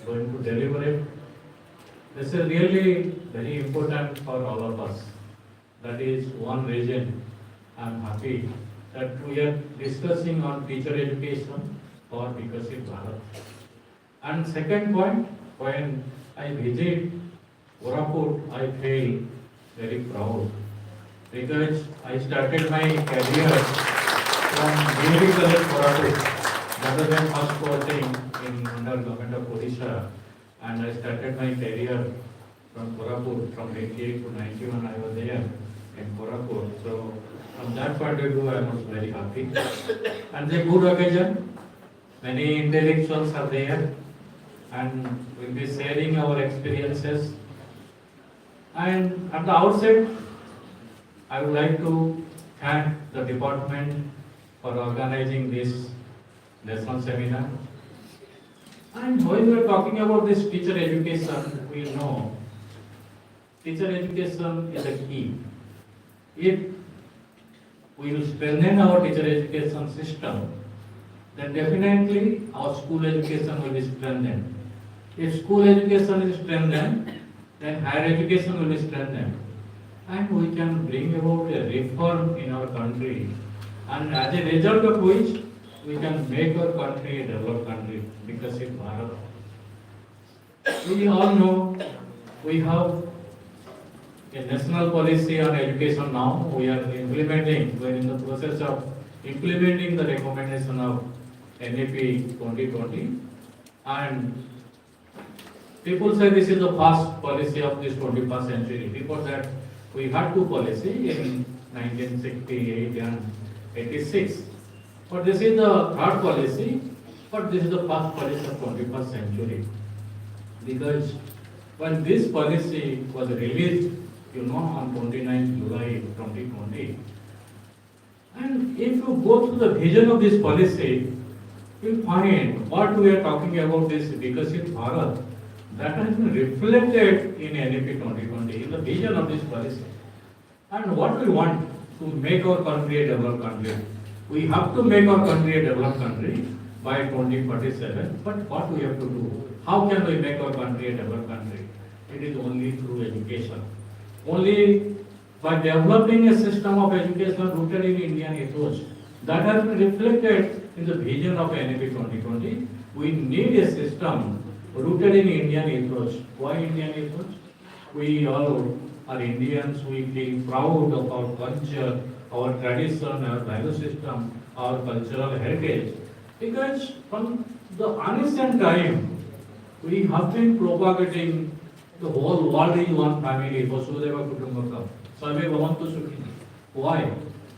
going to deliberate, this is really very important for all of us. That is one reason I am happy that we are discussing on teacher education for Vikshit Bharat. And second point, when I visit Koraput, I feel very proud because I started my career from B.Ed College, Koraput. That was my first coaching in under government of Odisha, and I started my career from Koraput from 88 to 91. I was there in Koraput. So from that point of view, I was very happy. And it's a good occasion. Many intellectuals are there, and we'll be sharing our experiences. And at the outset, I would like to thank the department for organizing this national seminar. And when we are talking about this teacher education, we know teacher education is a key. If we will strengthen our teacher education system, then definitely our school education will be strengthened. If school education is strengthened, then higher education will be strengthened. And we can bring about a reform in our country. And as a result of which, we can make our country a developed country, Vikshit Bharat. We all know we have a national policy on education now. We are implementing, we are in the process of implementing the recommendation of NAP 2020. And people say this is the first policy of this 21st century. Before that, we had two policies in 1968 and 86. But this is the third policy, but this is the first policy of 21st century. Because when this policy was released, on 29th July 2020, and if you go through the vision of this policy, you find what we are talking about this Vikshit Bharat, that has been reflected in NAP 2020, in the vision of this policy. And what we want to make our country a developed country. We have to make our country a developed country by 2047, but what we have to do? How can we make our country a developed country? It is only through education. Only by developing a system of education rooted in Indian ethos that has been reflected in the vision of NAP 2020. We need a system rooted in Indian ethos. Why Indian ethos? We all are Indians, we feel proud of our culture, our tradition, our value system, our cultural heritage. Because from the ancient time, we have been propagating the whole world is one family, Vasudeva Kutumbakam, Sarve Bhavantu Sukhini. Why?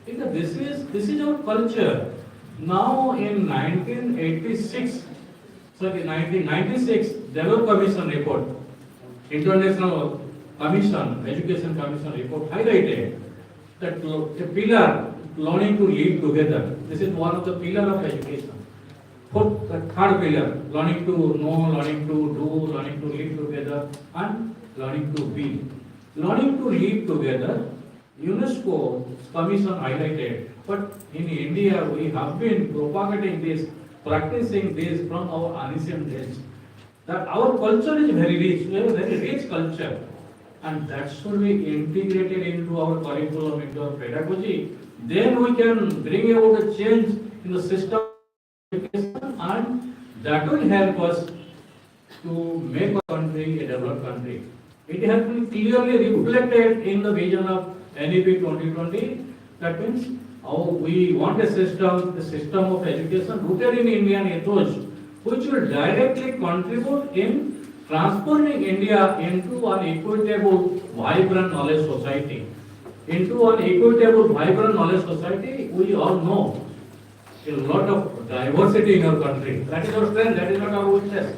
Because this is our culture. Now in 1996, 1996, Delaware Commission report, International Commission, Education Commission report highlighted that a pillar learning to live together. This is one of the pillar of education. The third pillar, learning to know, learning to do, learning to live together, and learning to be. Learning to live together, UNESCO Commission highlighted, but in India we have been propagating this, practicing this from our ancient days. That our culture is very rich, we have a very rich culture, and that should be integrated into our curriculum, into our pedagogy. Then we can bring about a change in the system of education, and that will help us to make our country a developed country. It has been clearly reflected in the vision of NAP 2020. That means we want a system of education rooted in Indian ethos, which will directly contribute in transforming India into an equitable, vibrant knowledge society. Into an equitable, vibrant knowledge society, we all know a lot of diversity in our country. That is our strength, that is not our weakness.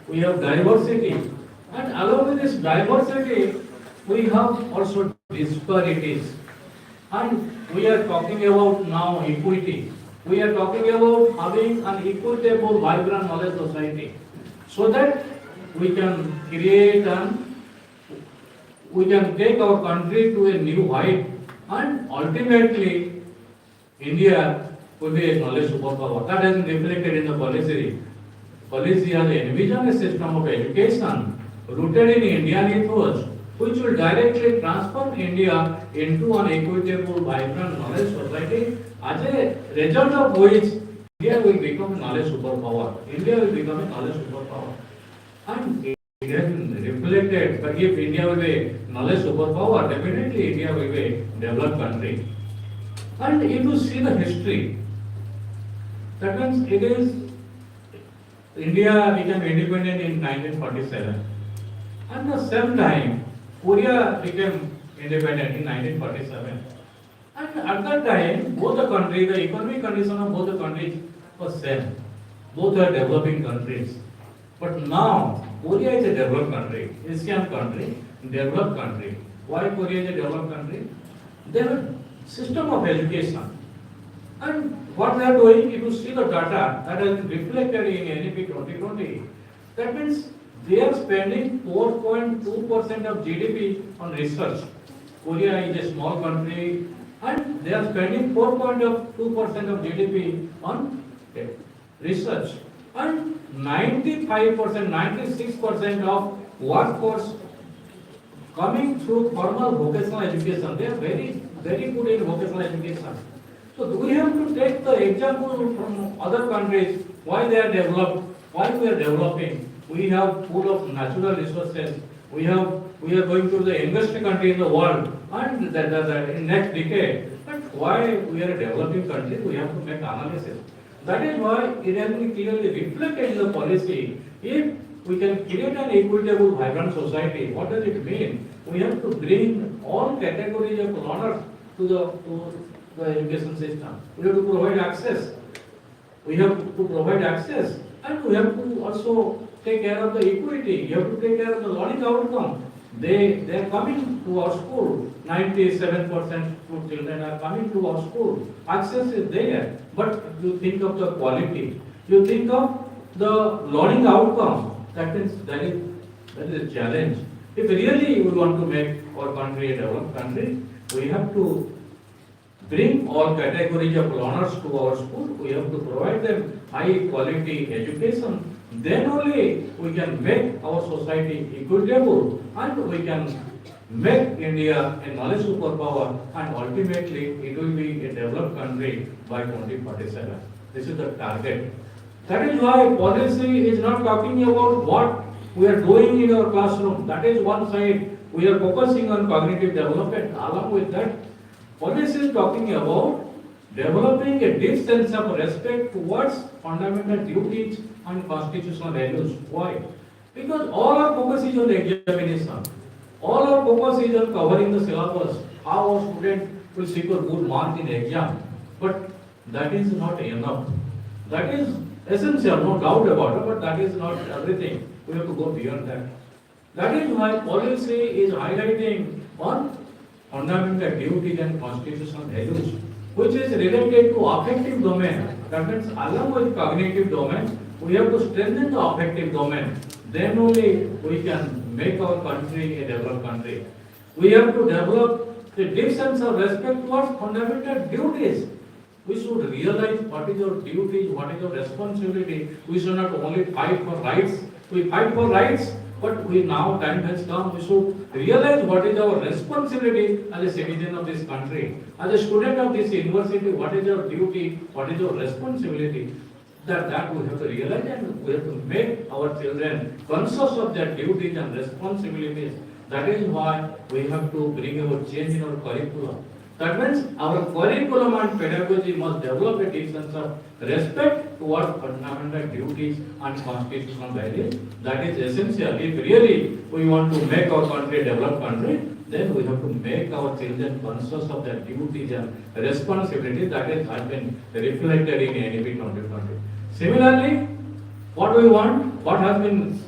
We have diversity. And along with this diversity, we have also disparities. And we are talking about now equity. We are talking about having an equitable, vibrant knowledge society. So that we can create and we can take our country to a new height, and ultimately India will be a knowledge superpower. That has been reflected in the policy. Policy has envisioned a system of education rooted in Indian ethos, which will directly transform India into an equitable, vibrant knowledge society, as a result of which India will become a knowledge superpower. India will become a knowledge superpower. And it has been reflected reflected, but if India will be knowledge superpower, definitely India will be a developed country. And if you see the history, that means it is India became independent in 1947. And the same time, Korea became independent in 1947. And at that time, both the countries, the economic condition of both the countries was same. Both are developing countries. But now, Korea is a developed country, Asian country, developed country. Why Korea is a developed country? They have a system of education. And what they are doing, if you see the data that is reflected in NEP 2020, that means they are spending 4.2% of GDP on research. Korea is a small country and they are spending 4.2% of GDP on research. And 95%, 96% of workforce coming through formal vocational education. They are very, very good in vocational education. So do we have to take the example from other countries, why they are developed, why we are developing? We have full of natural resources. We are going to the youngest country in the world, and in next decade. But why we are a developing country? We have to make analysis. That is why it has been clearly reflected in the policy. If we can create an equitable, vibrant society, what does it mean? We have to bring all categories of learners to the education system. We have to provide access. We have to provide access, and we have to also take care of the equity. You have to take care of the learning outcome. They are coming to our school. 97% of children are coming to our school. Access is there, but you think of the quality. You think of the learning outcome. That is a challenge. If really we want to make our country a developed country, we have to bring all categories of learners to our school. We have to provide them high quality education. Then only we can make our society equitable and we can make India a knowledge superpower, and ultimately it will be a developed country by 2047. This is the target. That is why policy is not talking about what we are doing in our classroom. That is one side. We are focusing on cognitive development. Along with that, policy is talking about developing a deep sense of respect towards fundamental duties and constitutional values. Why? Because all our focus is on examination. All our focus is on covering the syllabus, how a student will secure good mark in exam. But that is not enough. That is essential, no doubt about it, but that is not everything. We have to go beyond that. That is why policy is highlighting on fundamental duties and constitutional values, which is related to affective domain. That means along with cognitive domain, we have to strengthen the affective domain. Then only we can make our country a developed country. We have to develop a deep sense of respect towards fundamental duties. We should realize what is our duty, what is our responsibility. We should not only fight for rights. We fight for rights, but we now time has come. We should realize what is our responsibility as a citizen of this country. As a student of this university, what is our duty, what is our responsibility. That we have to realize, and we have to make our children conscious of their duties and responsibilities. That is why we have to bring about change in our curriculum. That means our curriculum and pedagogy must develop a deep sense of respect towards fundamental duties and constitutional values. That is essential. If really we want to make our country a developed country, then we have to make our children conscious of their duties and responsibilities. That has been reflected in NEP 2020. Similarly, what we want, what has been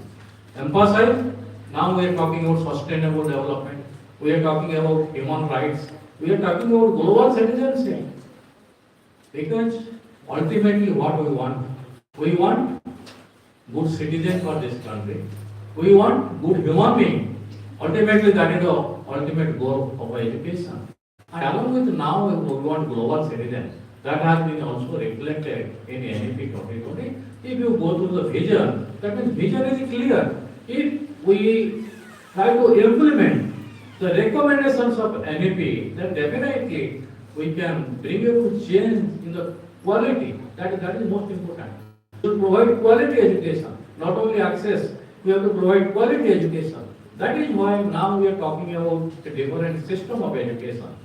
emphasized, now we are talking about sustainable development, we are talking about human rights, we are talking about global citizenship. Because ultimately what we want good citizen for this country, we want good human being. Ultimately that is the ultimate goal of our education. And along with now we want global citizen. That has been also reflected in NEP 2020. If you go through the vision, that means vision is clear. If we try to implement the recommendations of NEP, then definitely we can bring about change in the quality. That is most important. We should provide quality education, not only access. We have to provide quality education. That is why now we are talking about a different system of education.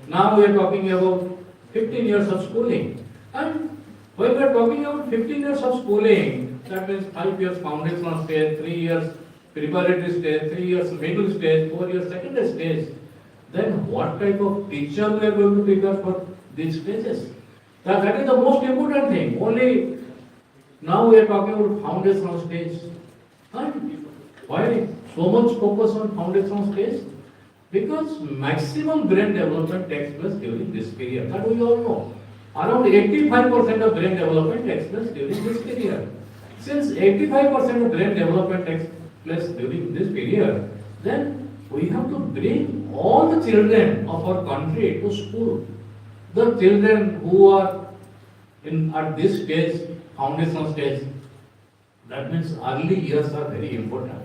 Now we are talking about 15 years of schooling. And when we are talking about 15 years of schooling, that means 5 years foundational stage, 3 years preparatory stage, 3 years middle stage, 4 years secondary stage. Then what type of teacher we are going to prepare for these stages? That is the most important thing. Only now we are talking about foundational stage. And why so much focus on foundational stage? Because maximum brain development takes place during this period. That we all know. Around 85% of brain development takes place during this period. Since 85% of brain development takes place during this period, then we have to bring all the children of our country to school. The children who are at this stage, foundational stage, that means early years are very important.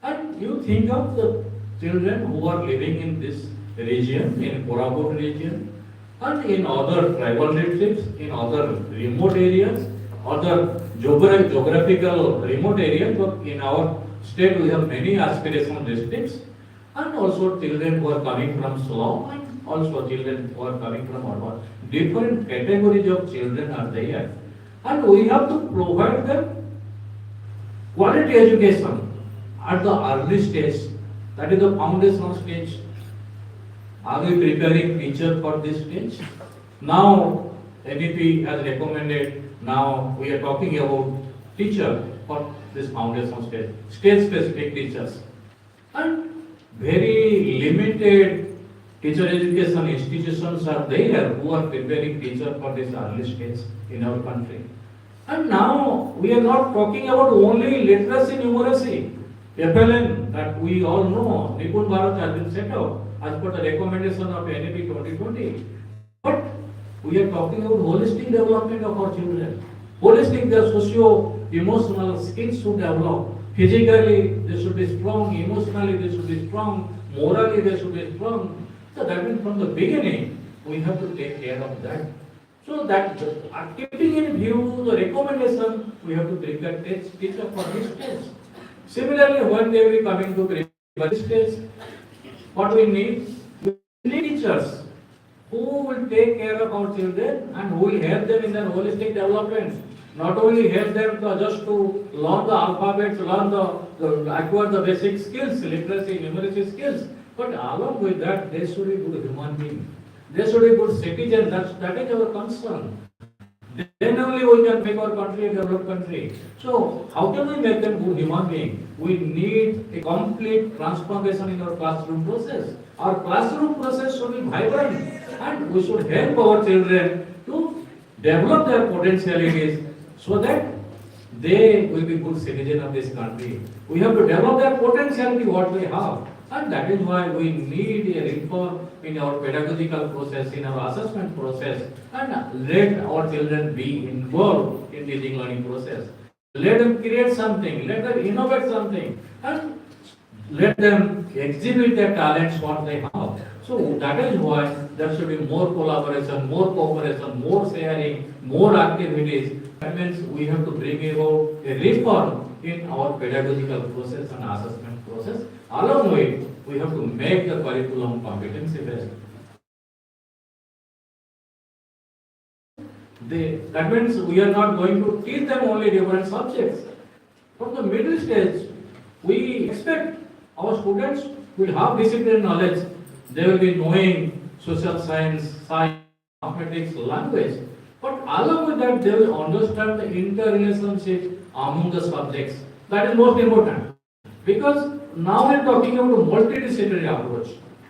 And you think of the children who are living in this region, in Koraput region, and in other tribal districts, in other remote areas, other geographical remote areas, but in our state we have many aspirational districts, and also children who are coming from slum, and also children who are coming from urban. Different categories of children are there, and we have to provide them quality education at the early stage, that is the foundational stage. Are we preparing teacher for this stage? Now, NEP has recommended, now we are talking about teacher for this foundational stage, stage-specific teachers. And very limited teacher education institutions are there who are preparing teacher for this early stage in our country. And now we are not talking about only literacy numeracy. FLN that we all know, Vikshit Bharat has been set up as per the recommendation of NEP 2020. But we are talking about holistic development of our children. Holistic, their socio-emotional skills should develop. Physically, they should be strong. Emotionally, they should be strong. Morally, they should be strong. So that means from the beginning, we have to take care of that. So that keeping in view the recommendation, we have to prepare teacher for this stage. Similarly, when they will be coming to prepare this stage, what we need? We need teachers who will take care of our children and who will help them in their holistic development. Not only help them just to learn the alphabets, acquire the basic skills, literacy, numeracy skills, but along with that, they should be good human beings. They should be good citizens. That is our concern. Then only we can make our country a developed country. So, how can we make them good human beings? We need a complete transformation in our classroom process. Our classroom process should be vibrant, and we should help our children to develop their potentialities so that they will be good citizens of this country. We have to develop their potentiality what they have. And that is why we need a reform in our pedagogical process, in our assessment process, and let our children be involved in teaching learning process. Let them create something, let them innovate something, and let them exhibit their talents what they have. So that is why there should be more collaboration, more cooperation, more sharing, more activities. That means we have to bring about a reform in our pedagogical process and assessment process. Along with, we have to make the curriculum competency based. That means we are not going to teach them only different subjects. From the middle stage, we expect our students will have disciplinary knowledge. They will be knowing social science, mathematics, language. But along with that, they will understand the interrelationship among the subjects. That is most important. Because now we are talking about a multidisciplinary approach,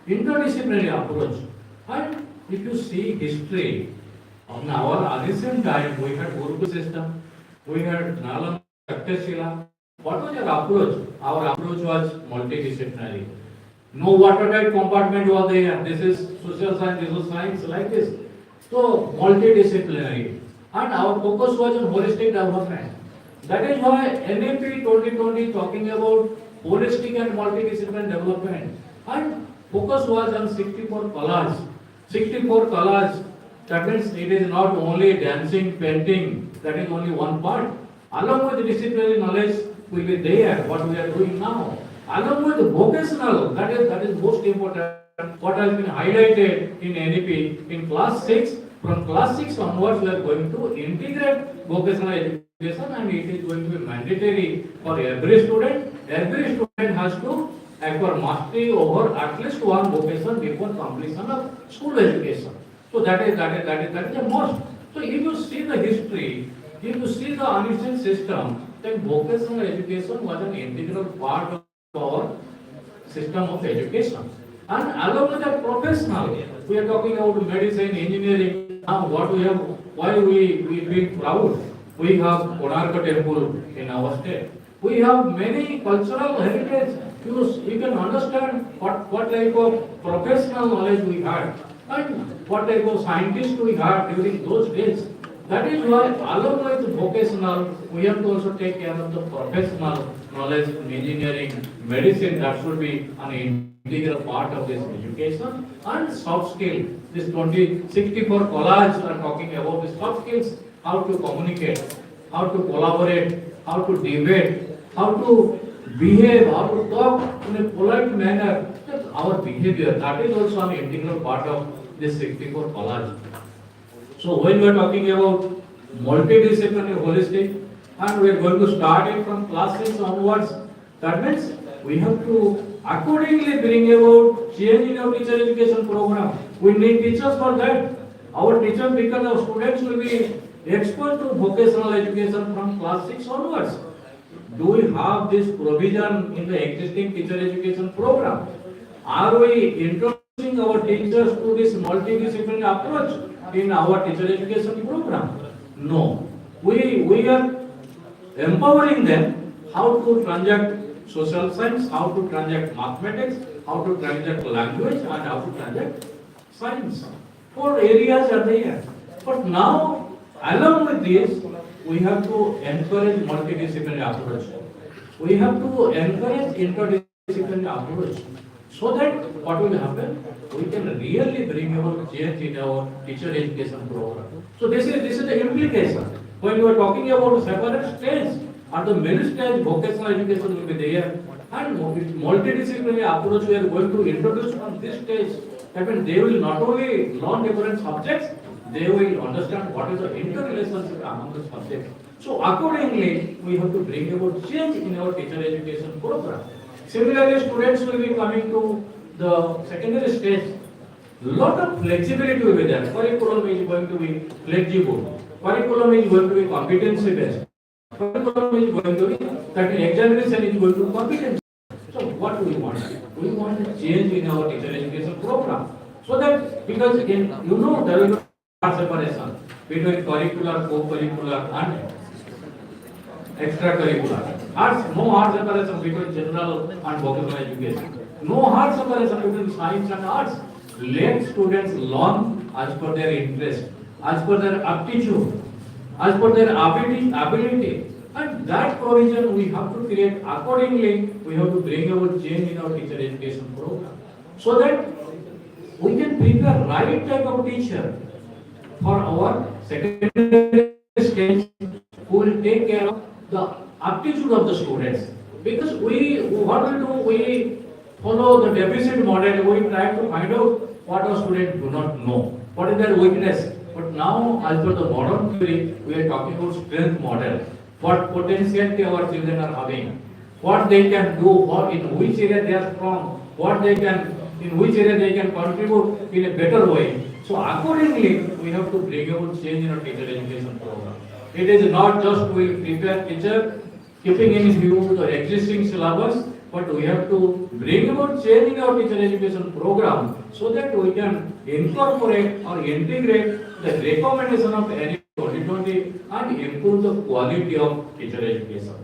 interdisciplinary approach. And if you see history, in our recent time, we had Gurukul system, we had Nalanda, Taksashila. What was our approach? Our approach was multidisciplinary. No watertight compartment was there. This is social science, this is science, like this. So, multidisciplinary. And our focus was on holistic development. That is why NEP 2020 talking about holistic and multidisciplinary development. And focus was on 64 colors. 64 colors. That means it is not only dancing, painting, that is only one part. Along with the disciplinary knowledge will be there, what we are doing now. Along with vocational, that is most important. What has been highlighted in NEP in class 6, from class 6 onwards, we are going to integrate vocational education, and it is going to be mandatory for every student. Every student has to acquire mastery over at least one vocation before completion of school education. So that is the most. So if you see the history, if you see the ancient system, then vocational education was an integral part of our system of education. And along with that professional, we are talking about medicine, engineering. Now what we have, why we feel proud? We have Konarka temple in our state. We have many cultural heritage. You can understand what type of professional knowledge we had and what type of scientists we had during those days. That is why along with vocational, we have to also take care of the professional knowledge in engineering, medicine. That should be an integral part of this education. And soft skill. This 2064 collage are talking about the soft skills, how to communicate, how to collaborate, how to debate, how to behave, how to talk in a polite manner. That's our behavior. That is also an integral part of this 64 collage. So when we are talking about multidisciplinary holistic, and we are going to start it from class 6 onwards, that means we have to accordingly bring about change in our teacher education program. We need teachers for that. Our teachers, because our students will be exposed to vocational education from class 6 onwards. Do we have this provision in the existing teacher education program? Are we introducing our teachers to this multidisciplinary approach in our teacher education program? No. We are empowering them how to transact social science, how to transact mathematics, how to transact language, and how to transact science. 4 areas are there. But now, along with this, we have to encourage multidisciplinary approach. We have to encourage interdisciplinary approach. So that what will happen? We can really bring about change in our teacher education program. So this is the implication. When you are talking about separate stage, at the middle stage, vocational education will be there, and multidisciplinary approach we are going to introduce from this stage. That means they will not only learn different subjects, they will understand what is the interrelationship among the subjects. So accordingly, we have to bring about change in our teacher education program. Similarly, students will be coming to the secondary stage. Lot of flexibility will be there. Curriculum is going to be flexible. Curriculum is going to be competency based. Curriculum is going to be that examination is going to be competency. So what do we want? We want a change in our teacher education program. So that because in there will be hard separation between curricular, co-curricular, and extracurricular. No hard separation between general and vocational education. No hard separation between science and arts. Let students learn as per their interest, as per their aptitude, as per their ability. And that provision we have to create accordingly. We have to bring about change in our teacher education program, so that we can prepare right type of teacher for our secondary stage who will take care of the aptitude of the students. Because what we do, we follow the deficit model. We try to find out what our students do not know, what is their weakness. But now, as per the modern theory, we are talking about strength model. What potentiality our children are having, what they can do, what in which area they are strong, in which area they can contribute in a better way. So accordingly, we have to bring about change in our teacher education program. It is not just we prepare teacher, keeping in view the existing syllabus, but we have to bring about change in our teacher education program so that we can incorporate or integrate the recommendation of NEP 2020 and improve the quality of teacher education.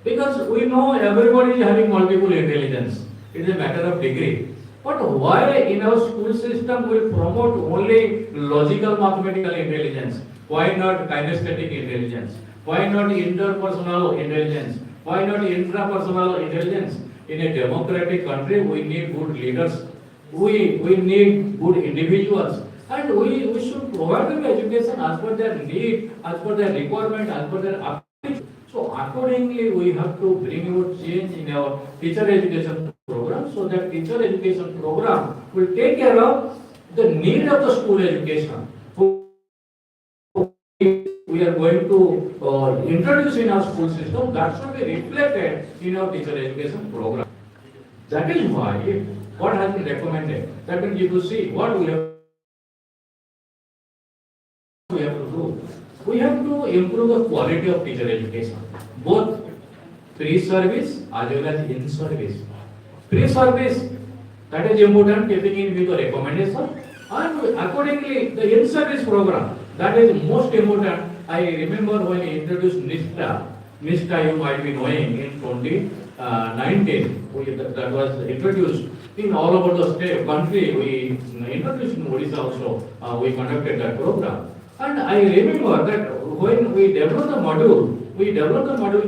Because we know everybody is having multiple intelligence. It is a matter of degree. But why in our school system we promote only logical mathematical intelligence? Why not kinesthetic intelligence? Why not interpersonal intelligence? Why not intrapersonal intelligence? In a democratic country, we need good leaders. We need good individuals. And we should provide them education as per their need, as per their requirement, as per their aptitude. So accordingly, we have to bring about change in our teacher education program, so that teacher education program will take care of the need of the school education. We are going to introduce in our school system, that should be reflected in our teacher education program. That is why what has been recommended. That means you will see what we have to do. We have to improve the quality of teacher education, both pre-service as well as in-service. Pre-service, that is important, keeping in view the recommendation, and accordingly the in-service program, that is most important. I remember when I introduced NISTA you might be knowing in 2019, that was introduced in all over the state, country, we introduced in Odisha also, we conducted that program. And I remember that when we developed the module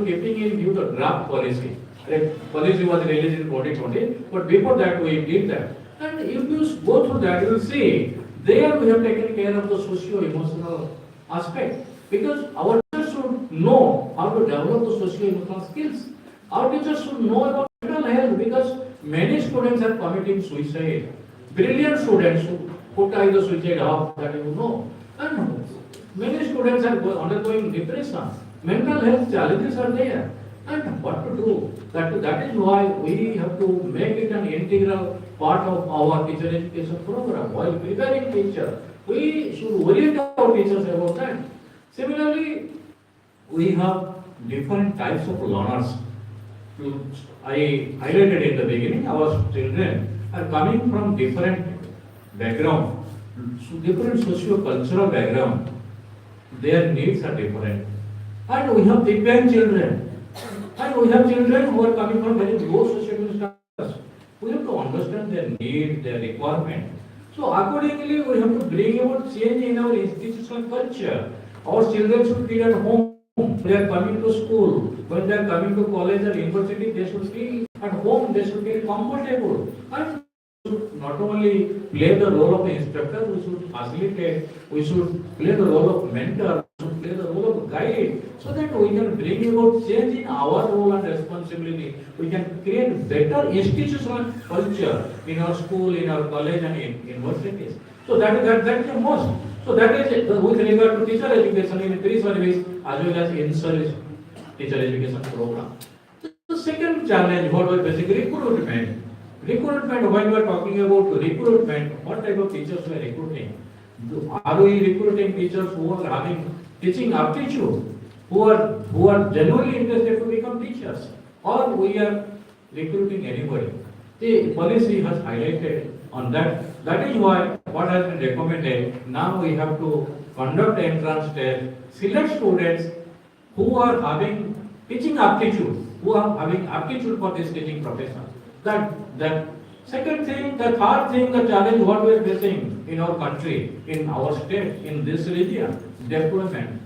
keeping in view the draft policy. The policy was released in 2020, but before that we did that. And if you go through that, you will see there we have taken care of the socio-emotional aspect. Because our teachers should know how to develop the socio-emotional skills. Our teachers should know about mental health, because many students are committing suicide. Brilliant students who put either suicide off, that you know. And many students are undergoing depression. Mental health challenges are there. And what to do? That is why we have to make it an integral part of our teacher education program. While preparing teacher, we should orient our teachers about that. Similarly, we have different types of learners. I highlighted in the beginning, our children are coming from different background, different socio-cultural background. Their needs are different. And we have Divyang children. And we have children who are coming from very low socio-economic status. We have to understand their need, their requirement. So accordingly, we have to bring about change in our institutional culture. Our children should be at home. When they are coming to school, when they are coming to college or university, they should be at home. They should be comfortable. And we should not only play the role of instructor, we should facilitate. We should play the role of mentor. We should play the role of guide, so that we can bring about change in our role and responsibility. We can create better institutional culture in our school, in our college and in universities. So that is the most. So that is with regard to teacher education in pre-service as well as in-service teacher education program. The second challenge, what was basically recruitment. Recruitment, when we are talking about recruitment, what type of teachers we are recruiting? Are we recruiting teachers who are having teaching aptitude, who are genuinely interested to become teachers, or we are recruiting anybody? The policy has highlighted on that. That is why what has been recommended, now we have to conduct entrance test, select students who are having teaching aptitude, who are having aptitude for this teaching profession. That second thing, the third thing, the challenge what we are facing in our country, in our state, in this region, deployment.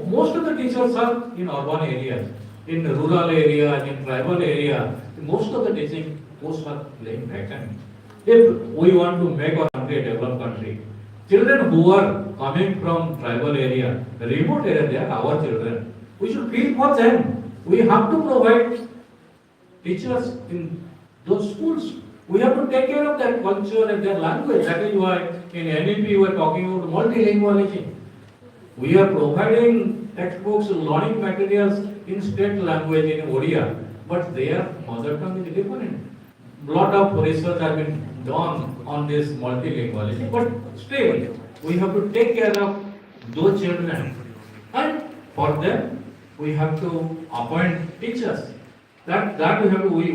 Most of the teachers are in urban areas, in rural areas, in tribal area. Most of the teaching posts are laying vacant. If we want to make our country a developed country, children who are coming from tribal area, remote area, they are our children. We should feel for them. We have to provide teachers in those schools. We have to take care of their culture and their language. That is why in NEP we are talking about multilingualism. We are providing textbooks, learning materials in state language in Odia, but their mother tongue is different. Lot of research has been done on this multilingualism, but still we have to take care of those children, and for them we have to appoint teachers. That we have to, we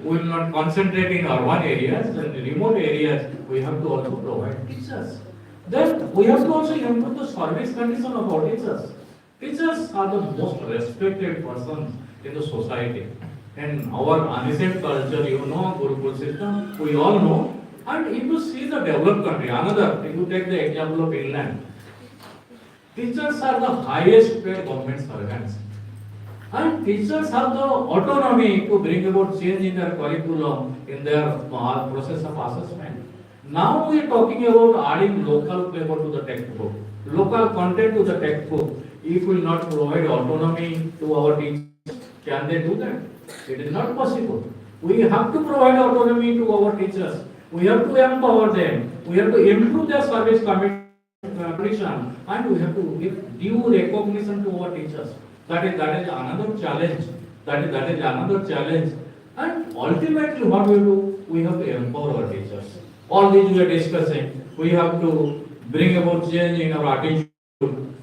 will not concentrate in urban areas, and remote areas we have to also provide teachers. Then we have to also improve the service condition of our teachers. Teachers are the most respected persons in the society. And our ancient culture, you know, Gurukul system, we all know. And if you see the developed country, if you take the example of Finland, teachers are the highest paid government servants. And teachers have the autonomy to bring about change in their curriculum, in their process of assessment. Now we are talking about adding local flavor to the textbook, local content to the textbook. if we will not provide autonomy to our teachers, can they do that? It is not possible. We have to provide autonomy to our teachers. We have to empower them. We have to improve their service condition, and we have to give due recognition to our teachers. That is another challenge. That is another challenge. And ultimately, what we do, we have to empower our teachers. All these we are discussing. We have to bring about change in our attitude.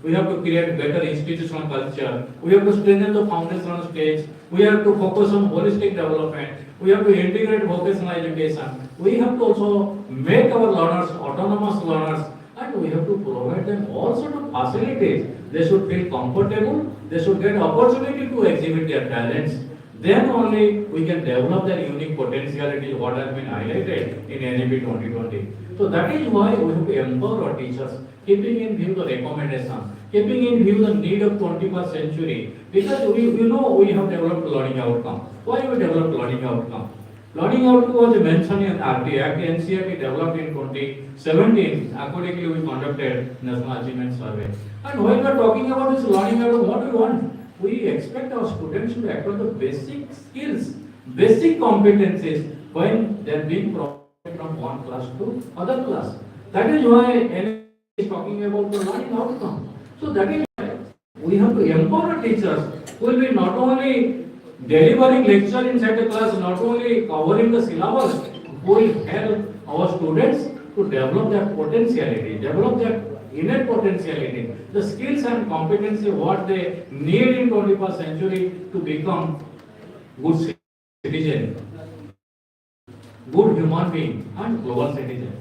We have to create better institutional culture. We have to strengthen the foundational stage. We have to focus on holistic development. We have to integrate vocational education. We have to also make our learners autonomous learners, and we have to provide them all sort of facilities. They should feel comfortable. They should get opportunity to exhibit their talents. Then only we can develop their unique potentiality, what has been highlighted in NEP 2020. So that is why we have to empower our teachers, keeping in view the recommendation, keeping in view the need of 21st century. Because we know we have developed learning outcome. Why we developed learning outcome? Learning outcome was mentioned in RT Act. NCRT developed in 2017. Accordingly, we conducted National Achievement Survey. And when we are talking about this learning outcome, what do we want? We expect our students to acquire the basic skills, basic competencies when they are being provided from one class to other class. That is why NLP is talking about the learning outcome. So that is why we have to empower teachers who will be not only delivering lecture inside the class, not only covering the syllabus, who will help our students to develop their potentiality, develop their innate potentiality, the skills and competency what they need in 21st century to become good citizen, good human being, and global citizen.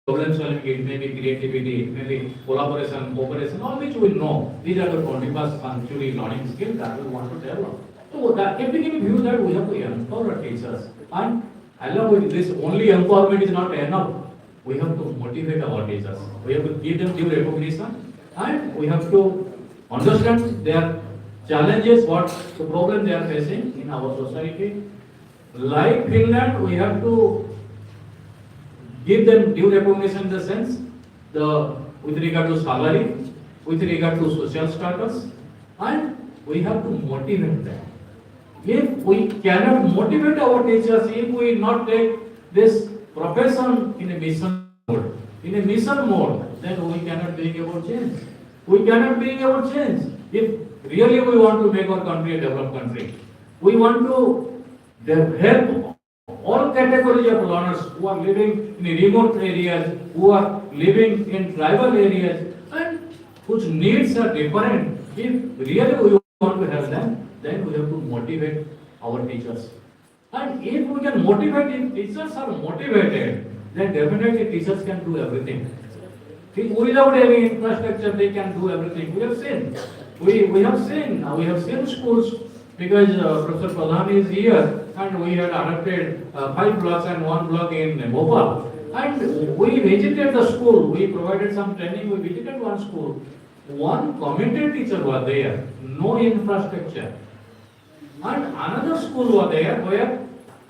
Problem solving, it may be creativity, it may be collaboration, cooperation, all which we know. These are the 21st century learning skills that we want to develop. So that keeping in view that we have to empower our teachers, and along with this, only empowerment is not enough. We have to motivate our teachers. We have to give them due recognition, and we have to understand their challenges, what the problem they are facing in our society. Like Finland, we have to give them due recognition in the sense, with regard to salary, with regard to social status, and we have to motivate them. If we cannot motivate our teachers, if we not take this profession in a mission mode, then we cannot bring about change. We cannot bring about change. If really we want to make our country a developed country, we want to help all categories of learners who are living in remote areas, who are living in tribal areas, and whose needs are different. If really we want to help them, then we have to motivate our teachers. And if we can motivate, if teachers are motivated, then definitely teachers can do everything. Without any infrastructure, they can do everything. We have seen. We have seen schools, because Professor Pradhan is here, and we had adopted 5 blocks and 1 block in Bhopal. And we visited the school. We provided some training. We visited one school. One committed teacher was there. No infrastructure. And another school was there where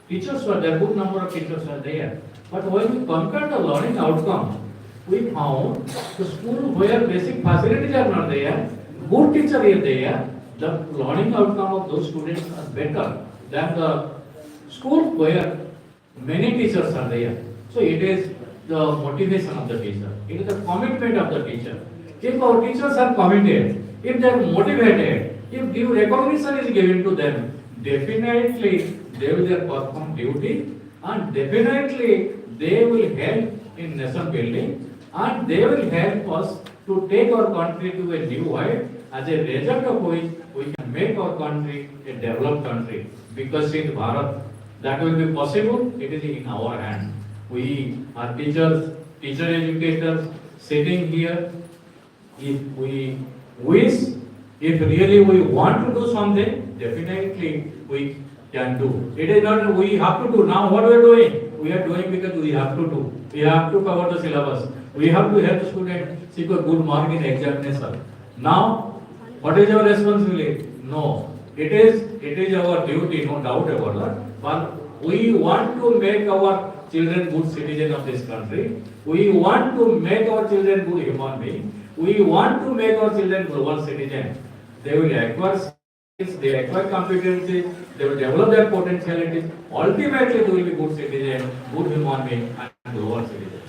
teachers were there, good number of teachers were there. But when we compared the learning outcome, we found the school where basic facilities are not there, good teacher is there, the learning outcome of those students are better than the school where many teachers are there. So it is the motivation of the teacher, it is the commitment of the teacher. If our teachers are committed, if they are motivated, if due recognition is given to them, definitely they will perform duty, and definitely they will help in nation building, and they will help us to take our country to a new height, as a result of which we can make our country a developed country. Because in Bharat, that will be possible, it is in our hand. We are teachers, teacher educators sitting here. If we wish, if really we want to do something, definitely we can do. It is not we have to do. Now what we are doing? We are doing because we have to do. We have to cover the syllabus. We have to help students seek a good mark in examination. Now, what is our responsibility? No. It is our duty, no doubt about that. But we want to make our children good citizen of this country. We want to make our children good human being. We want to make our children global citizen. They will acquire skills, they acquire competencies, they will develop their potentialities. Ultimately, they will be good citizen, good human being, and global citizen.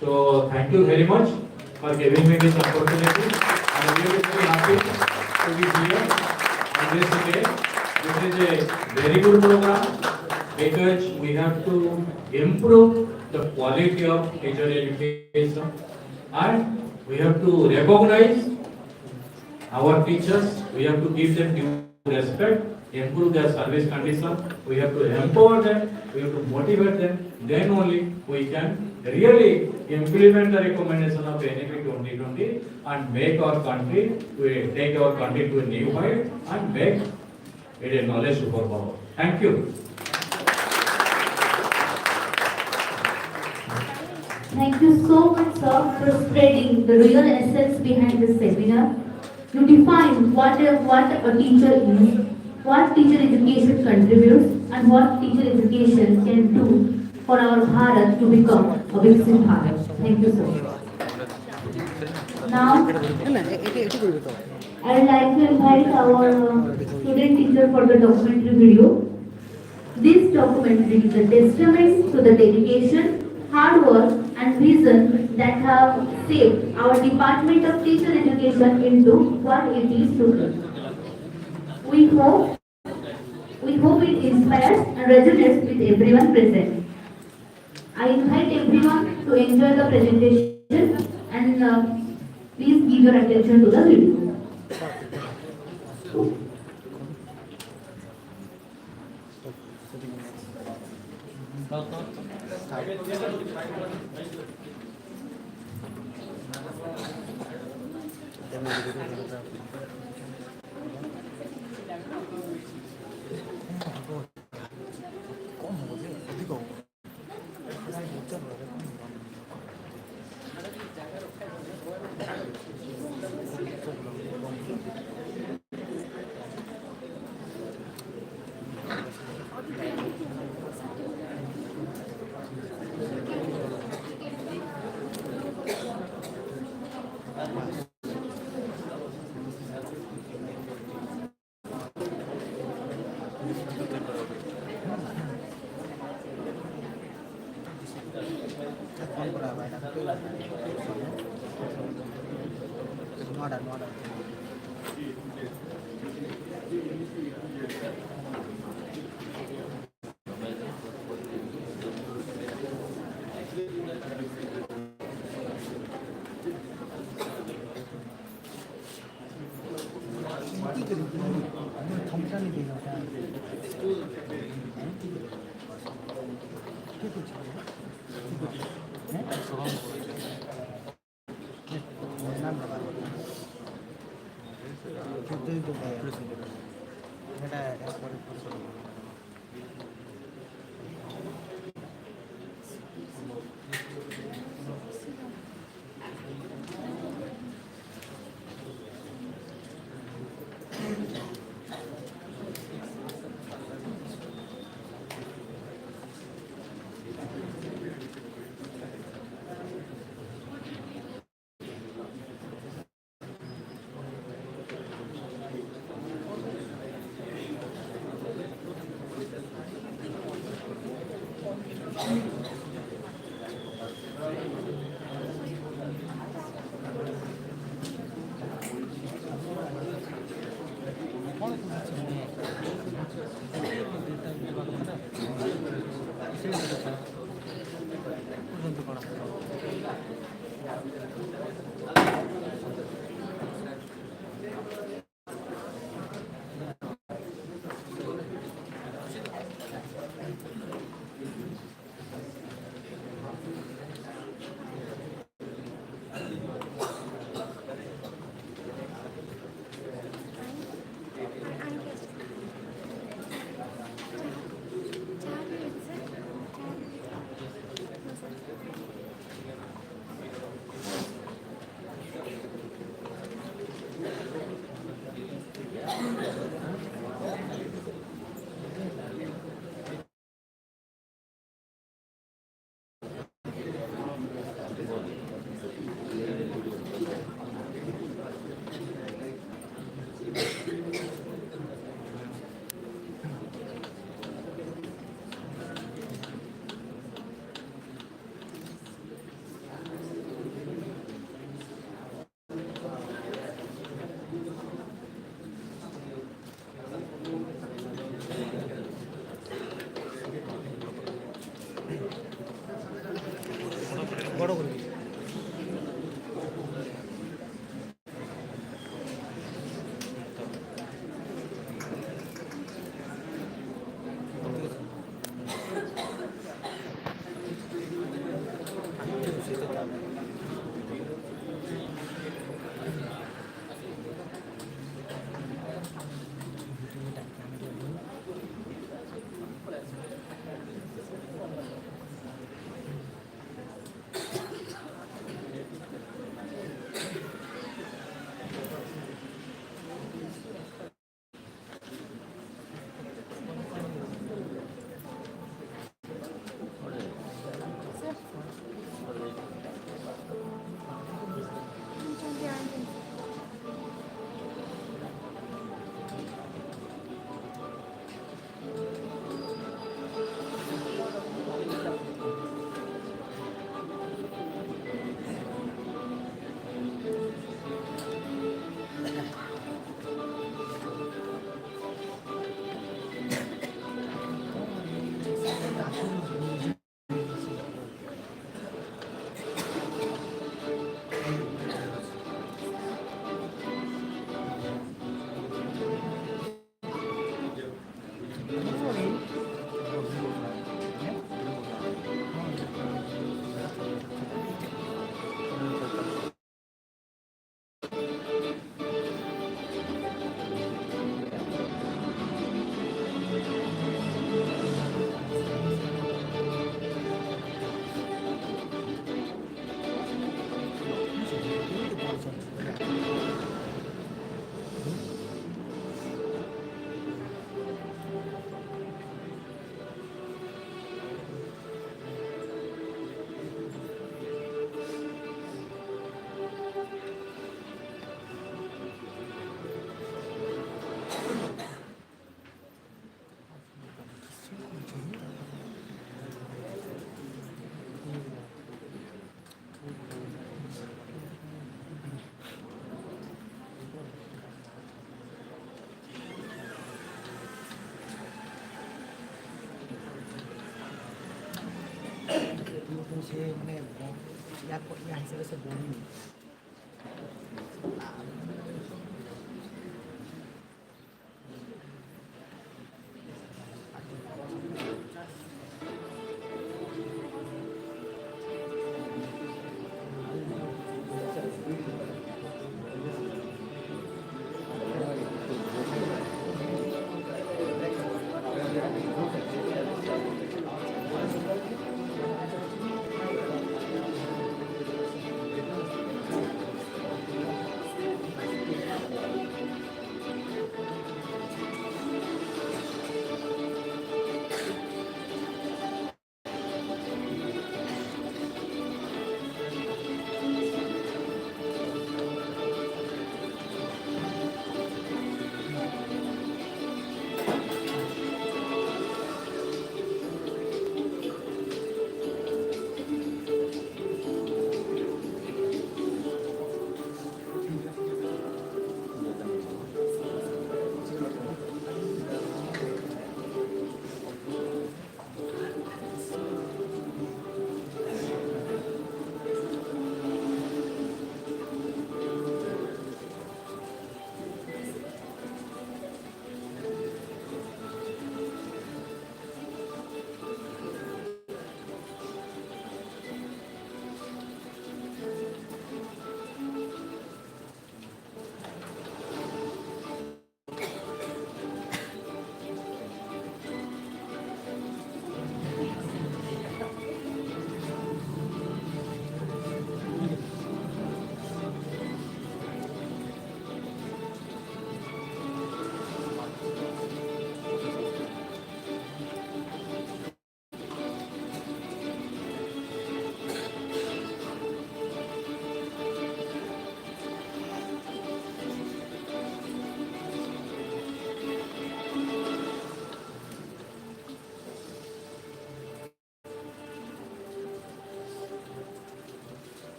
So, thank you very much for giving me this opportunity. I am really very happy to be here on this day. This is a very good program because we have to improve the quality of teacher education and we have to recognize our teachers, we have to give them due respect, improve their service condition, we have to empower them, we have to motivate them, then only we can really implement the recommendation of NEP 2020 and make our country, we take our country to a new height and make it a knowledge superpower. Thank you. Thank you so much, sir, for spreading the real essence behind this seminar. You define what a teacher is, what teacher education contributes, and what teacher education can do for our Bharat to become a Vikshit Bharat. Thank you, sir. Now, I would like to invite our student teacher for the documentary video. This documentary is a testament to the dedication, hard work, and vision that have shaped our Department of Teacher Education into what it is today. We hope it inspires and resonates with everyone present. I invite everyone to enjoy the presentation and please give your attention to the video.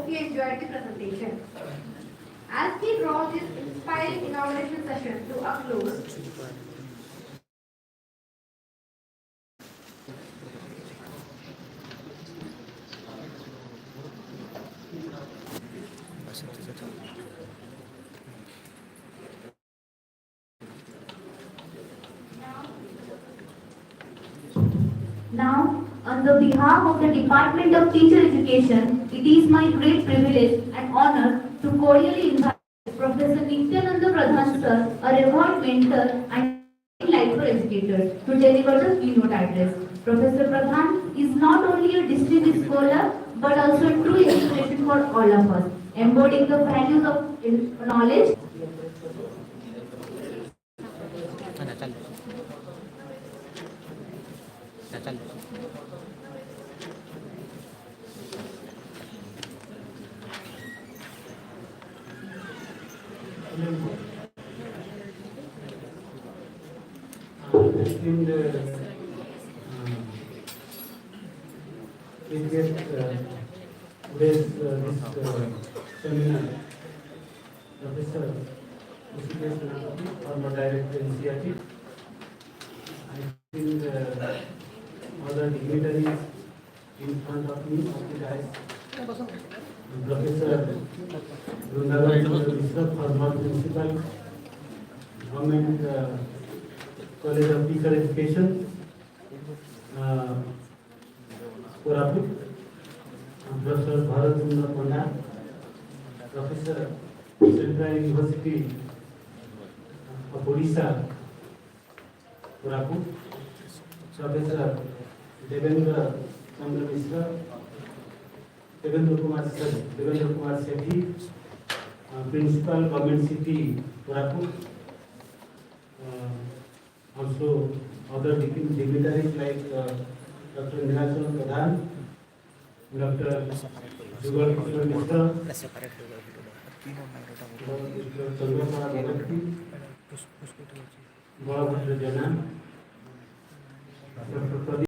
hope you enjoyed the presentation. As we draw this inspiring inauguration session to a close, Now, on the behalf of the Department of Teacher Education, it is my great privilege and honor to cordially invite Professor Nityananda Pradhan sir, a renowned mentor and life for educators, to deliver the keynote address. Professor Pradhan is not only a distinguished scholar but also a true inspiration for all of us, embodying the values of knowledge. Esteemed today's seminar, Professor Felicitation, former Director NCERT. I think other dignitaries in front of me, of the guys. Professor Vikram former Principal, Government College of Teacher Education, Koraput, Professor Bharat, Professor Central University of Odisha, Koraput, Professor Devendra Chandra Mishra, Devendra Kumar Sethi, Principal Government City, Koraput. Also, other dignitaries like Dr. Nirachal Pradhan, Dr. Jugal Mishra, Dr. Chandra Bharat, Bharat Jana, Dr.